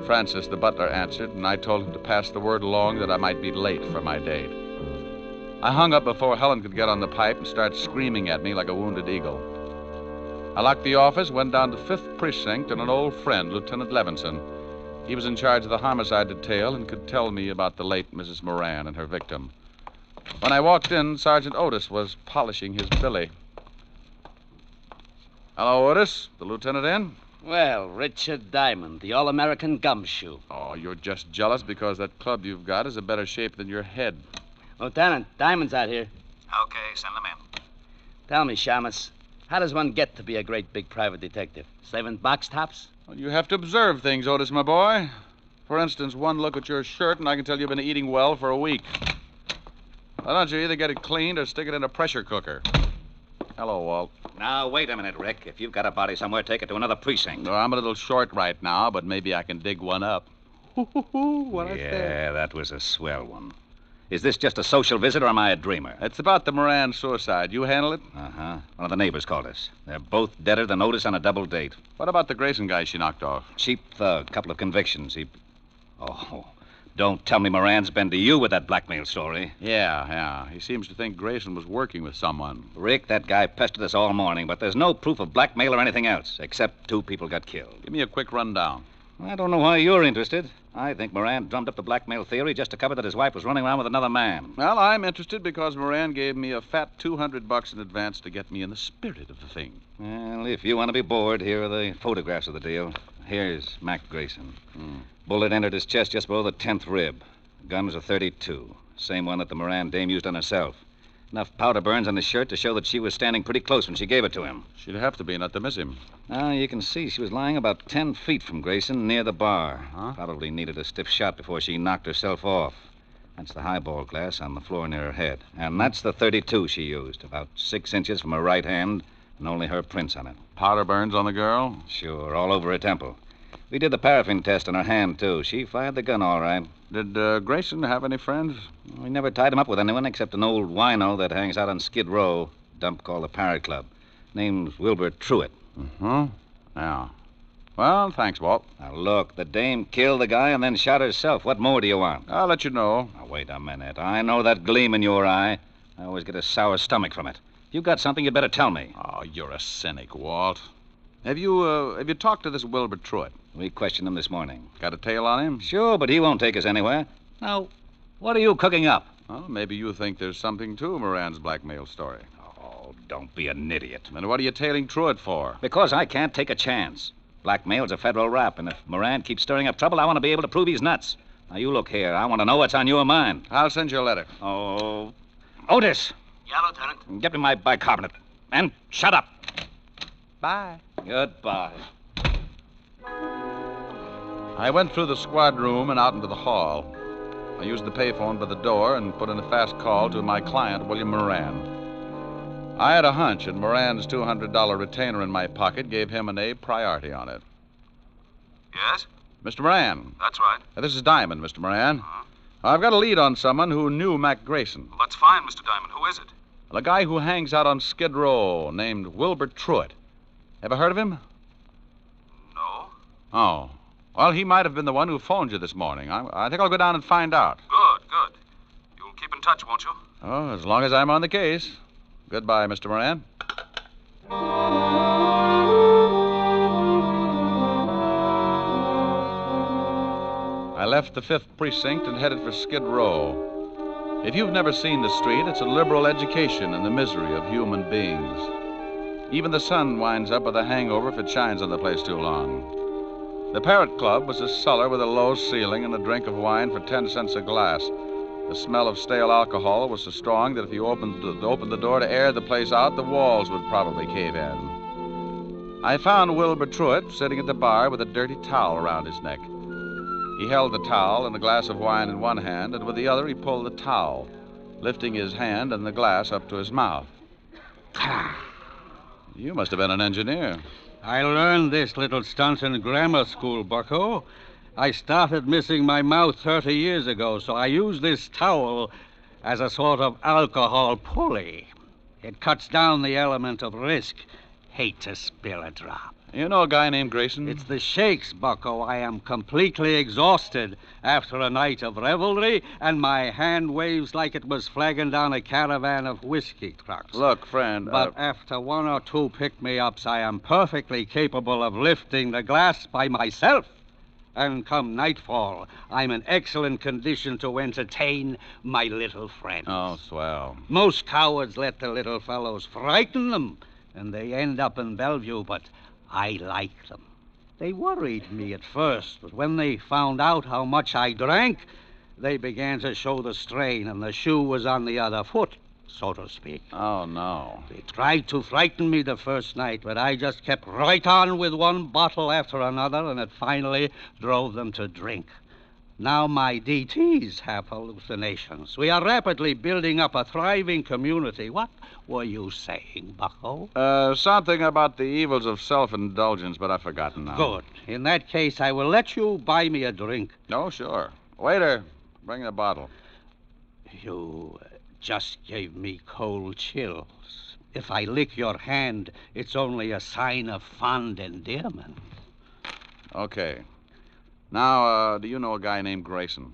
Francis, the butler, answered, and I told him to pass the word along that I might be late for my date. I hung up before Helen could get on the pipe and start screaming at me like a wounded eagle. I locked the office, went down to 5th Precinct, and an old friend, Lieutenant Levinson. He was in charge of the homicide detail and could tell me about the late Mrs. Moran and her victim. When I walked in, Sergeant Otis was polishing his billy. Hello, Otis. The lieutenant in? Well, Richard Diamond, the all-American gumshoe. Oh, you're just jealous because that club you've got is a better shape than your head. Lieutenant, Diamond's out here. Okay, send them in. Tell me, Shamus, how does one get to be a great big private detective? Saving box tops? Well, you have to observe things, Otis, my boy. For instance, one look at your shirt, and I can tell you've been eating well for a week. Why don't you either get it cleaned or stick it in a pressure cooker? Hello, Walt. Now, wait a minute, Rick. If you've got a body somewhere, take it to another precinct. No, I'm a little short right now, but maybe I can dig one up. What I said. Yeah, that was a swell one. Is this just a social visit, or am I a dreamer? It's about the Moran suicide. You handle it? Uh-huh. One of the neighbors called us. They're both deader than Otis on a double date. What about the Grayson guy she knocked off? Cheap thug. Couple of convictions. Oh, don't tell me Moran's been to you with that blackmail story. Yeah. He seems to think Grayson was working with someone. Rick, that guy pestered us all morning, but there's no proof of blackmail or anything else, except 2 people got killed. Give me a quick rundown. I don't know why you're interested. I think Moran drummed up the blackmail theory just to cover that his wife was running around with another man. Well, I'm interested because Moran gave me a fat $200 in advance to get me in the spirit of the thing. Well, if you want to be bored, here are the photographs of the deal. Here's Mac Grayson. Bullet entered his chest just below the 10th rib. The gun was a .32. Same one that the Moran dame used on herself. Enough powder burns on his shirt to show that she was standing pretty close when she gave it to him. She'd have to be, not to miss him. Now, you can see she was lying about 10 feet from Grayson near the bar. Probably needed a stiff shot before she knocked herself off. That's the highball glass on the floor near her head. And that's the .32 she used, about 6 inches from her right hand, and only her prints on it. Powder burns on the girl? Sure, all over her temple. We did the paraffin test on her hand, too. She fired the gun all right. Did Grayson have any friends? We never tied him up with anyone except an old wino that hangs out on Skid Row, a dump called the Parrot Club. Name's Wilbur Truitt. Yeah. Well, thanks, Walt. Now, look, the dame killed the guy and then shot herself. What more do you want? I'll let you know. Now, wait a minute. I know that gleam in your eye. I always get a sour stomach from it. If you've got something, you'd better tell me. Oh, you're a cynic, Walt. Have you talked to this Wilbur Truitt? We questioned him this morning. Got a tail on him? Sure, but he won't take us anywhere. Now, what are you cooking up? Well, maybe you think there's something to Moran's blackmail story. Oh, don't be an idiot. Then what are you tailing Truitt for? Because I can't take a chance. Blackmail's a federal rap, and if Moran keeps stirring up trouble, I want to be able to prove he's nuts. Now, you look here. I want to know what's on your mind. I'll send you a letter. Oh, Otis. Yeah, Lieutenant. Get me my bicarbonate. And shut up. Bye. Goodbye. I went through the squad room and out into the hall. I used the payphone by the door and put in a fast call to my client, William Moran. I had a hunch, and Moran's $200 retainer in my pocket gave him an A priority on it. Yes? Mr. Moran. That's right. This is Diamond, Mr. Moran. I've got a lead on someone who knew Mac Grayson. Well, that's fine, Mr. Diamond. Who is it? A guy who hangs out on Skid Row named Wilbur Truitt. Ever heard of him? No. Oh. Well, he might have been the one who phoned you this morning. I think I'll go down and find out. Good. You'll keep in touch, won't you? Oh, as long as I'm on the case. Goodbye, Mr. Moran. I left the 5th Precinct and headed for Skid Row. If you've never seen the street, it's a liberal education in the misery of human beings. Even the sun winds up with a hangover if it shines on the place too long. The Parrot Club was a cellar with a low ceiling and a drink of wine for 10 cents a glass. The smell of stale alcohol was so strong that if you opened the door to air the place out, the walls would probably cave in. I found Wilbur Truitt sitting at the bar with a dirty towel around his neck. He held the towel and a glass of wine in one hand, and with the other he pulled the towel, lifting his hand and the glass up to his mouth. You must have been an engineer. I learned this little stunt in grammar school, bucko. I started missing my mouth 30 years ago, so I use this towel as a sort of alcohol pulley. It cuts down the element of risk. Hate to spill a drop. You know a guy named Grayson? It's the shakes, bucko. I am completely exhausted after a night of revelry, and my hand waves like it was flagging down a caravan of whiskey trucks. Look, friend... But after 1 or 2 pick-me-ups, I am perfectly capable of lifting the glass by myself. And come nightfall, I'm in excellent condition to entertain my little friend. Oh, swell. Most cowards let the little fellows frighten them, and they end up in Bellevue, but I like them. They worried me at first, but when they found out how much I drank, they began to show the strain, and the shoe was on the other foot, so to speak. Oh, no. They tried to frighten me the first night, but I just kept right on with one bottle after another, and it finally drove them to drink. Now my DTs have hallucinations. We are rapidly building up a thriving community. What were you saying, bucko? Something about the evils of self-indulgence, but I've forgotten now. Good. In that case, I will let you buy me a drink. Oh, sure. Waiter, bring the bottle. You just gave me cold chills. If I lick your hand, it's only a sign of fond endearment. Okay. Now, do you know a guy named Grayson?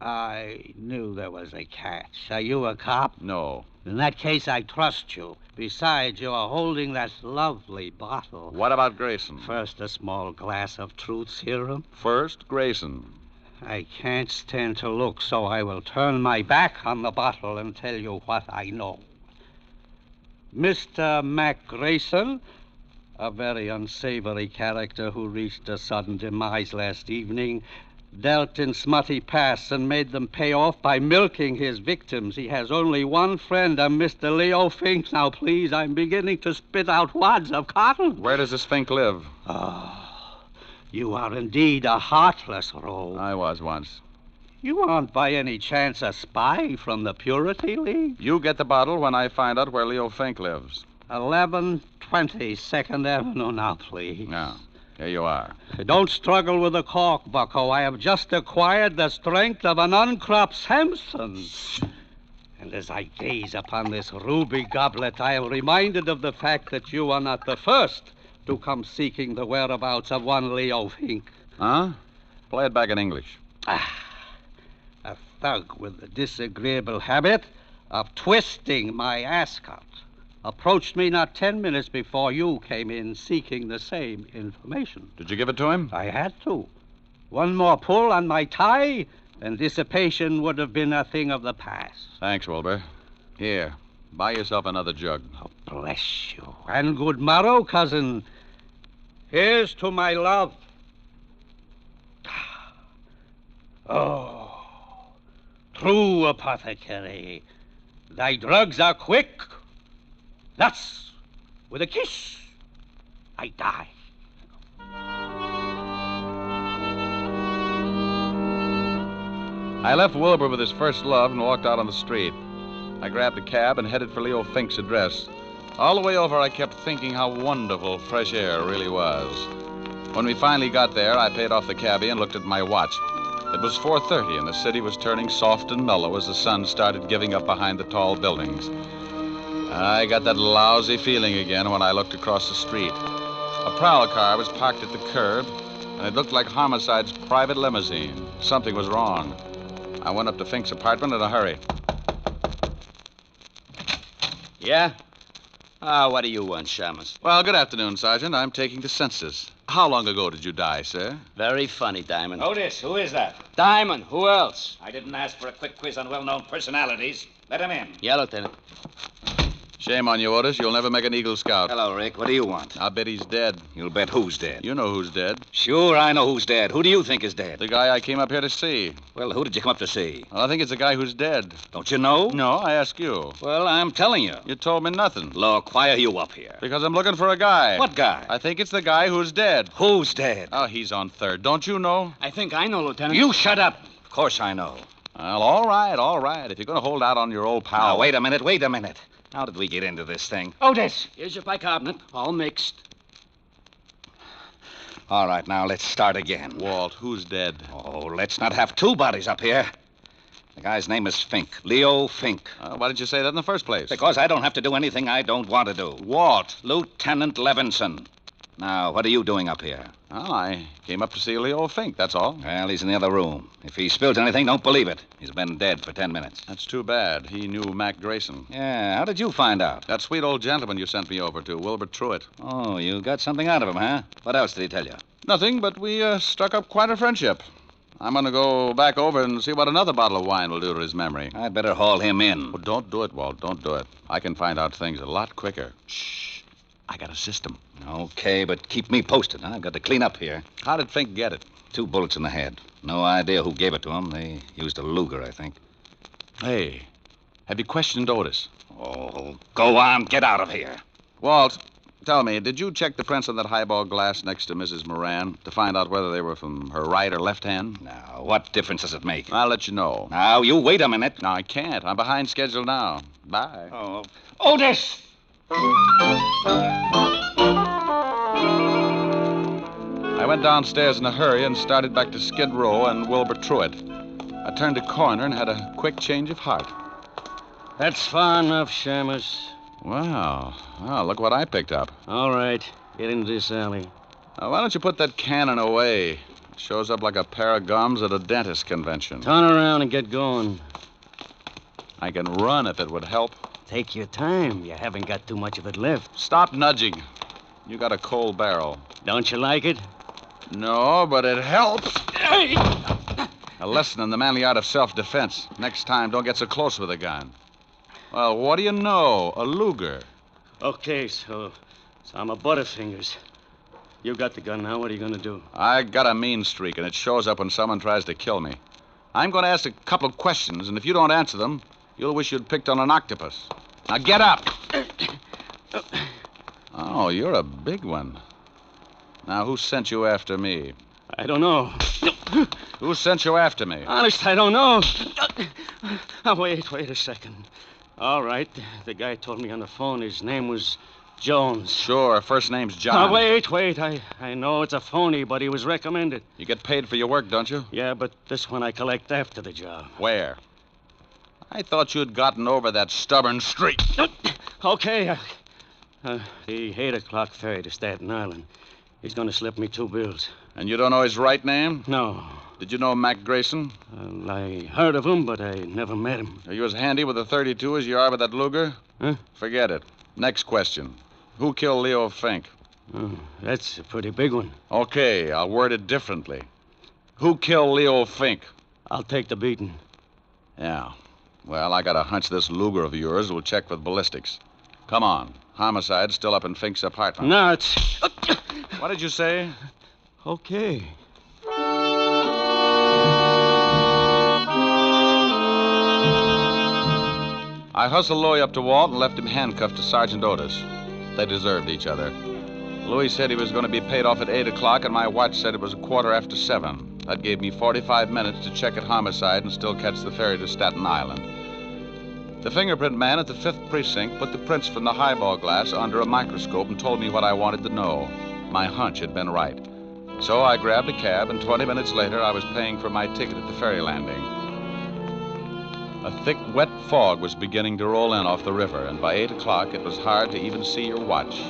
I knew there was a catch. Are you a cop? No. In that case, I trust you. Besides, you are holding that lovely bottle. What about Grayson? First, a small glass of truth serum. First, Grayson. I can't stand to look, so I will turn my back on the bottle and tell you what I know. Mr. Mac Grayson, a very unsavory character who reached a sudden demise last evening, dealt in smutty pasts and made them pay off by milking his victims. He has only one friend, a Mr. Leo Fink. Now, please, I'm beginning to spit out wads of cotton. Where does this Fink live? You are indeed a heartless rogue. I was once. You aren't by any chance a spy from the Purity League? You get the bottle when I find out where Leo Fink lives. 1120 2nd Avenue now, please. Now, here you are. Don't struggle with the cork, bucko. I have just acquired the strength of an uncropped Samson. And as I gaze upon this ruby goblet, I am reminded of the fact that you are not the first to come seeking the whereabouts of one Leo Fink. Huh? Play it back in English. A thug with the disagreeable habit of twisting my ascot approached me not 10 minutes before you came in seeking the same information. Did you give it to him? I had to. One more pull on my tie, and dissipation would have been a thing of the past. Thanks, Wilbur. Here, buy yourself another jug. Oh, bless you. And good morrow, cousin. Here's to my love. Oh, true apothecary, thy drugs are quick. Thus, with a kiss, I die. I left Wilbur with his first love and walked out on the street. I grabbed a cab and headed for Leo Fink's address. All the way over, I kept thinking how wonderful fresh air really was. When we finally got there, I paid off the cabbie and looked at my watch. It was 4:30, and the city was turning soft and mellow as the sun started giving up behind the tall buildings. I got that lousy feeling again when I looked across the street. A prowl car was parked at the curb, and it looked like Homicide's private limousine. Something was wrong. I went up to Fink's apartment in a hurry. Yeah? What do you want, Shamus? Well, good afternoon, Sergeant. I'm taking the census. How long ago did you die, sir? Very funny, Diamond. Otis, who is that? Diamond, who else? I didn't ask for a quick quiz on well-known personalities. Let him in. Yeah, Lieutenant. Shame on you, Otis. You'll never make an Eagle Scout. Hello, Rick. What do you want? I'll bet he's dead. You'll bet who's dead? You know who's dead. Sure, I know who's dead. Who do you think is dead? The guy I came up here to see. Well, who did you come up to see? Well, I think it's the guy who's dead. Don't you know? No, I ask you. Well, I'm telling you. You told me nothing. Look, why are you up here? Because I'm looking for a guy. What guy? I think it's the guy who's dead. Who's dead? Oh, he's on third. Don't you know? I think I know, Lieutenant. You shut up. Of course I know. Well, all right. If you're going to hold out on your old pal... Now, wait a minute. How did we get into this thing? Otis! Here's your bicarbonate, all mixed. All right, now let's start again. Walt, who's dead? Oh, let's not have two bodies up here. The guy's name is Fink, Leo Fink. Why didn't you say that in the first place? Because I don't have to do anything I don't want to do. Walt. Lieutenant Levinson. Now, what are you doing up here? Well, I came up to see Leo Fink, that's all. Well, he's in the other room. If he spills anything, don't believe it. He's been dead for 10 minutes. That's too bad. He knew Mac Grayson. Yeah, how did you find out? That sweet old gentleman you sent me over to, Wilbur Truitt. Oh, you got something out of him, huh? What else did he tell you? Nothing, but we struck up quite a friendship. I'm going to go back over and see what another bottle of wine will do to his memory. I'd better haul him in. Oh, don't do it, Walt. Don't do it. I can find out things a lot quicker. Shh. I got a system. Okay, but keep me posted. I've got to clean up here. How did Fink get it? 2 bullets in the head. No idea who gave it to him. They used a Luger, I think. Hey, have you questioned Otis? Oh, go on. Get out of here. Walt, tell me, did you check the prints on that highball glass next to Mrs. Moran to find out whether they were from her right or left hand? Now, what difference does it make? I'll let you know. Now, you wait a minute. No, I can't. I'm behind schedule now. Bye. Oh, Otis! I went downstairs in a hurry and started back to Skid Row and Wilbur Truitt. I turned a corner and had a quick change of heart. That's far enough, Shamus. Wow. Well, look what I picked up. All right. Get into this alley. Why don't you put that cannon away? It shows up like a pair of gums at a dentist convention. Turn around and get going. I can run if it would help. Take your time. You haven't got too much of it left. Stop nudging. You got a cold barrel. Don't you like it? No, but it helps. A lesson in the manly art of self-defense. Next time, don't get so close with a gun. Well, what do you know? A Luger. Okay, so I'm a Butterfingers. You got the gun now. What are you going to do? I got a mean streak, and it shows up when someone tries to kill me. I'm going to ask a couple of questions, and if you don't answer them, you'll wish you'd picked on an octopus. Now get up. Oh, you're a big one. Now, who sent you after me? I don't know. Who sent you after me? Honest, I don't know. Oh, wait a second. All right. The guy told me on the phone his name was Jones. Sure, first name's John. Oh, wait. I know it's a phony, but he was recommended. You get paid for your work, don't you? Yeah, but this one I collect after the job. Where? I thought you'd gotten over that stubborn streak. Okay. The 8 o'clock ferry to Staten Island. He's going to slip me 2 bills. And you don't know his right name? No. Did you know Mac Grayson? I heard of him, but I never met him. Are you as handy with a .32 as you are with that Luger? Huh? Forget it. Next question. Who killed Leo Fink? Oh, that's a pretty big one. Okay, I'll word it differently. Who killed Leo Fink? I'll take the beating. Yeah. Well, I got a hunch this Luger of yours will check with ballistics. Come on. Homicide's still up in Fink's apartment. No, it's... What did you say? Okay. I hustled Louie up to Walt and left him handcuffed to Sergeant Otis. They deserved each other. Louie said he was going to be paid off at 8 o'clock, and my watch said it was 7:15. That gave me 45 minutes to check at homicide and still catch the ferry to Staten Island. The fingerprint man at the 5th precinct put the prints from the highball glass under a microscope and told me what I wanted to know. My hunch had been right. So I grabbed a cab, and 20 minutes later, I was paying for my ticket at the ferry landing. A thick, wet fog was beginning to roll in off the river, and by 8 o'clock, it was hard to even see your watch.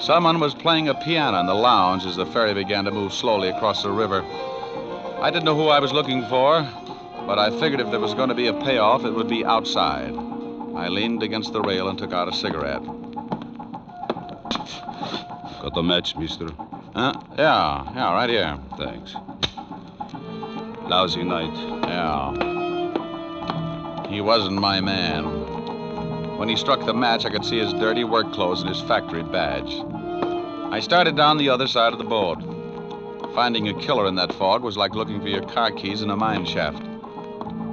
Someone was playing a piano in the lounge as the ferry began to move slowly across the river. I didn't know who I was looking for, but I figured if there was going to be a payoff, it would be outside. I leaned against the rail and took out a cigarette. Got the match, mister? Huh? Yeah, right here. Thanks. Lousy night. Yeah. He wasn't my man. When he struck the match, I could see his dirty work clothes and his factory badge. I started down the other side of the boat. Finding a killer in that fog was like looking for your car keys in a mine shaft.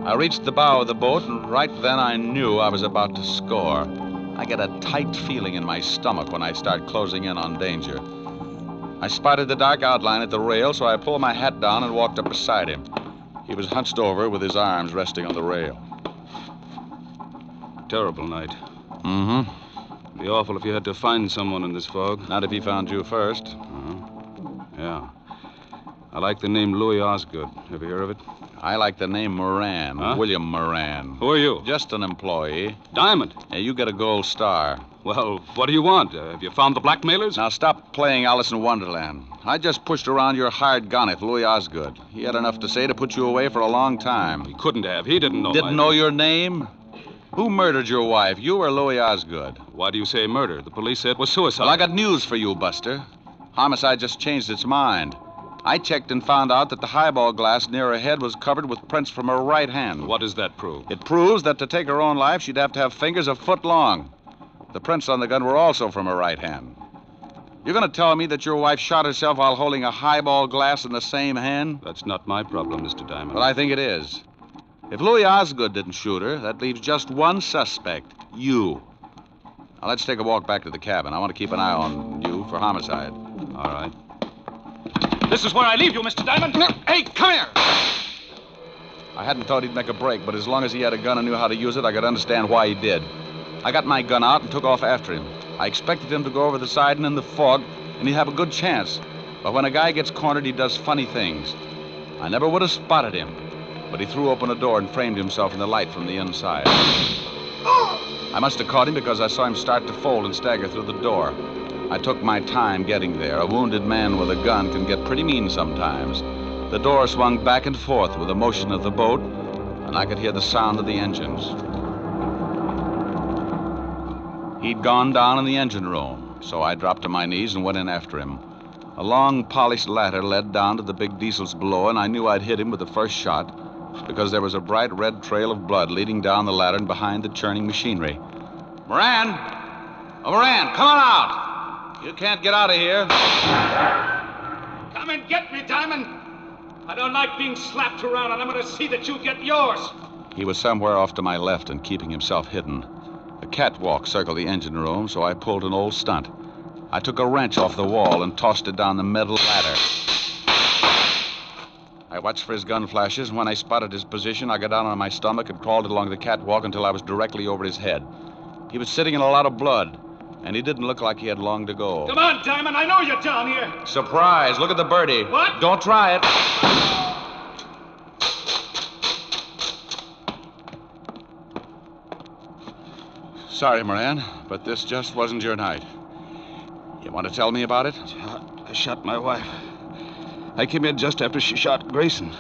I reached the bow of the boat, and right then I knew I was about to score. I get a tight feeling in my stomach when I start closing in on danger. I spotted the dark outline at the rail, so I pulled my hat down and walked up beside him. He was hunched over with his arms resting on the rail. Terrible night. Mm-hmm. Be awful if you had to find someone in this fog. Not if he found you first. Yeah. I like the name Louis Osgood. Ever hear of it? I like the name Moran. Huh? William Moran. Who are you? Just an employee. Diamond. Hey, you get a gold star. Well, what do you want? Have you found the blackmailers? Now stop playing Alice in Wonderland. I just pushed around your hired gonnet, Louis Osgood. He had enough to say to put you away for a long time. He couldn't have. He didn't know. Didn't know your name? Who murdered your wife, you or Louis Osgood? Why do you say murder? The police said it was suicide. Well, I got news for you, Buster. Homicide just changed its mind. I checked and found out that the highball glass near her head was covered with prints from her right hand. What does that prove? It proves that to take her own life, she'd have to have fingers a foot long. The prints on the gun were also from her right hand. You're going to tell me that your wife shot herself while holding a highball glass in the same hand? That's not my problem, Mr. Diamond. Well, I think it is. If Louis Osgood didn't shoot her, that leaves just one suspect, you. Now, let's take a walk back to the cabin. I want to keep an eye on you for homicide. All right. This is where I leave you, Mr. Diamond. Hey, come here. I hadn't thought he'd make a break, but as long as he had a gun and knew how to use it, I could understand why he did. I got my gun out and took off after him. I expected him to go over the side and in the fog, and he'd have a good chance. But when a guy gets cornered, he does funny things. I never would have spotted him, but he threw open a door and framed himself in the light from the inside. I must have caught him because I saw him start to fold and stagger through the door. I took my time getting there. A wounded man with a gun can get pretty mean sometimes. The door swung back and forth with the motion of the boat, and I could hear the sound of the engines. He'd gone down in the engine room, so I dropped to my knees and went in after him. A long, polished ladder led down to the big diesels below, and I knew I'd hit him with the first shot because there was a bright red trail of blood leading down the ladder and behind the churning machinery. Moran! Oh, Moran, come on out! You can't get out of here. Come and get me, Diamond. I don't like being slapped around, and I'm going to see that you get yours. He was somewhere off to my left and keeping himself hidden. A catwalk circled the engine room, so I pulled an old stunt. I took a wrench off the wall and tossed it down the metal ladder. I watched for his gun flashes, and when I spotted his position, I got down on my stomach and crawled along the catwalk until I was directly over his head. He was sitting in a lot of blood, and he didn't look like he had long to go. Come on, Diamond. I know you're down here. Surprise. Look at the birdie. What? Don't try it. Sorry, Moran, but this just wasn't your night. You want to tell me about it? I shot my wife. I came in just after she shot Grayson.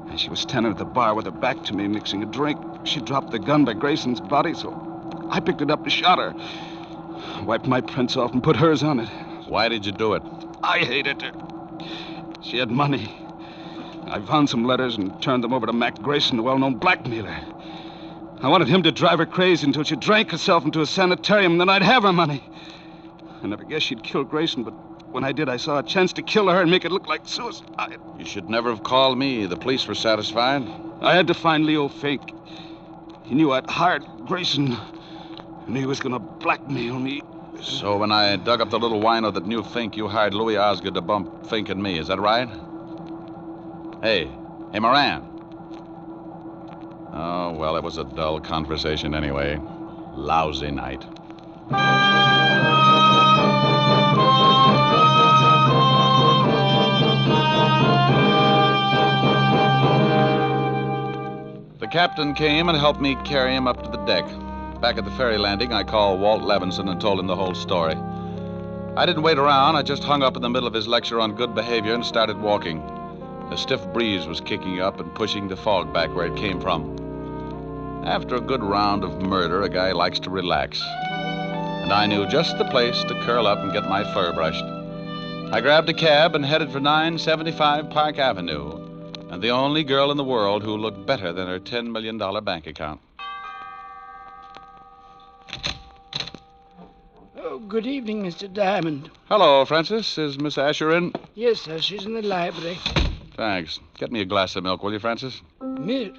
And she was standing at the bar with her back to me, mixing a drink. She dropped the gun by Grayson's body, so I picked it up and shot her. Wiped my prints off and put hers on it. Why did you do it? I hated her. She had money. I found some letters and turned them over to Mac Grayson, the well-known blackmailer. I wanted him to drive her crazy until she drank herself into a sanitarium, and then I'd have her money. I never guessed she'd kill Grayson, but when I did, I saw a chance to kill her and make it look like suicide. You should never have called me. The police were satisfied. I had to find Leo Fink. He knew I'd hired Grayson, and he was going to blackmail me. So when I dug up the little wino that knew Fink, you hired Louis Osgood to bump Fink and me. Is that right? Hey, Moran. Oh, well, it was a dull conversation anyway. Lousy night. The captain came and helped me carry him up to the deck. Back at the ferry landing, I called Walt Levinson and told him the whole story. I didn't wait around. I just hung up in the middle of his lecture on good behavior and started walking. A stiff breeze was kicking up and pushing the fog back where it came from. After a good round of murder, a guy likes to relax. and I knew just the place to curl up and get my fur brushed. I grabbed a cab and headed for 975 Park Avenue, and the only girl in the world who looked better than her $10 million bank account. Oh, good evening, Mr. Diamond. Hello, Francis. Is Miss Asher in? Yes, sir. She's in the library. Thanks. Get me a glass of milk, will you, Francis? Milk?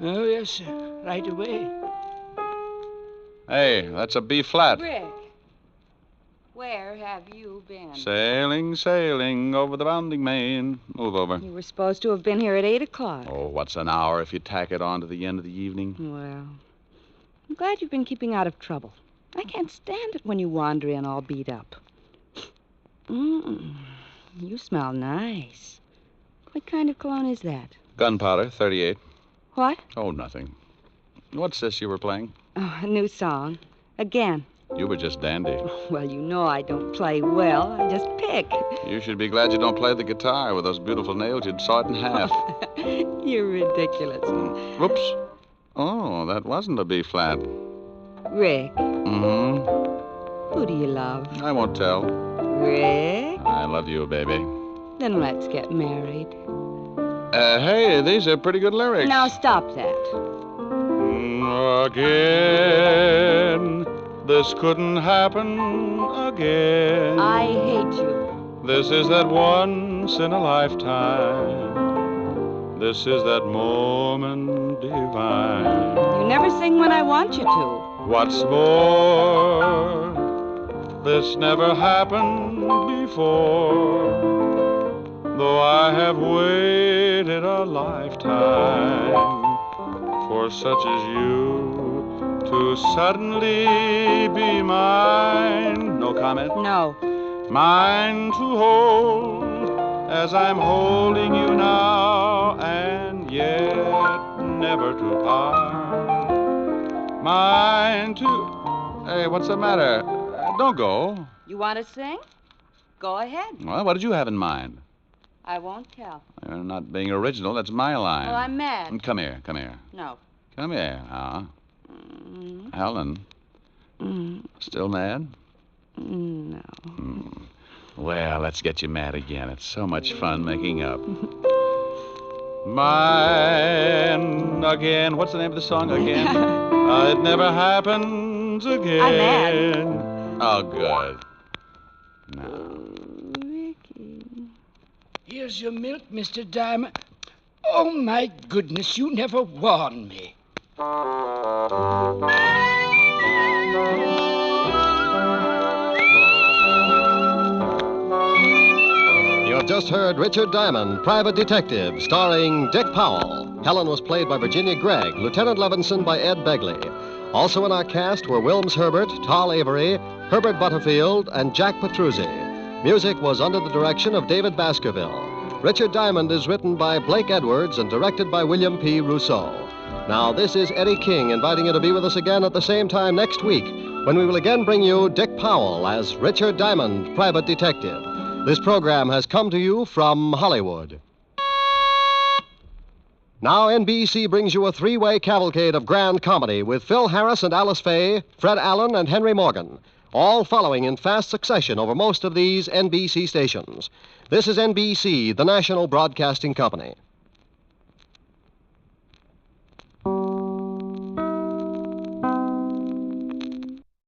Oh, yes, sir. Right away. Hey, that's a B flat. Rick, where have you been? Sailing, sailing over the bounding main. Move over. You were supposed to have been here at 8 o'clock. Oh, what's an hour if you tack it on to the end of the evening? Well, I'm glad you've been keeping out of trouble. I can't stand it when you wander in all beat up. You smell nice. What kind of cologne is that? Gunpowder, 38. What? Oh, nothing. What's this you were playing? Oh, a new song. Again. You were just dandy. Well, you know I don't play well. I just pick. You should be glad you don't play the guitar. With those beautiful nails, you'd saw it in half. You're ridiculous. Whoops. Oh, that wasn't a B flat. Rick. Mm-hmm. Who do you love? I won't tell. Rick? I love you, baby. Then let's get married. Hey, these are pretty good lyrics. Now stop that. Again, this couldn't happen again. I hate you. This is that once in a lifetime. This is that moment divine. You never sing when I want you to. What's more, this never happened before. Though I have waited a lifetime for such as you to suddenly be mine. No comment? No. Mine to hold as I'm holding you now, and yet never to part. Mine to... Hey, what's the matter? Don't go. You want to sing? Go ahead. Well, what did you have in mind? I won't tell. You're not being original. That's my line. Well, I'm mad. Come here, come here. No. Come here, Helen. Still mad? No. Well, let's get you mad again. It's so much fun making up. Mine again. What's the name of the song again? It never happens again. I'm mad. Oh, good. Now. Here's your milk, Mr. Diamond. Oh, my goodness, you never warned me. You have just heard Richard Diamond, Private Detective, starring Dick Powell. Helen was played by Virginia Gregg, Lieutenant Levinson by Ed Begley. Also in our cast were Wilms Herbert, Tal Avery, Herbert Butterfield, and Jack Petruzzi. Music was under the direction of David Baskerville. Richard Diamond is written by Blake Edwards and directed by William P. Rousseau. Now, this is Eddie King inviting you to be with us again at the same time next week when we will again bring you Dick Powell as Richard Diamond, Private Detective. This program has come to you from Hollywood. Now, NBC brings you a three-way cavalcade of grand comedy with Phil Harris and Alice Faye, Fred Allen and Henry Morgan, all following in fast succession over most of these NBC stations. This is NBC, the national broadcasting company.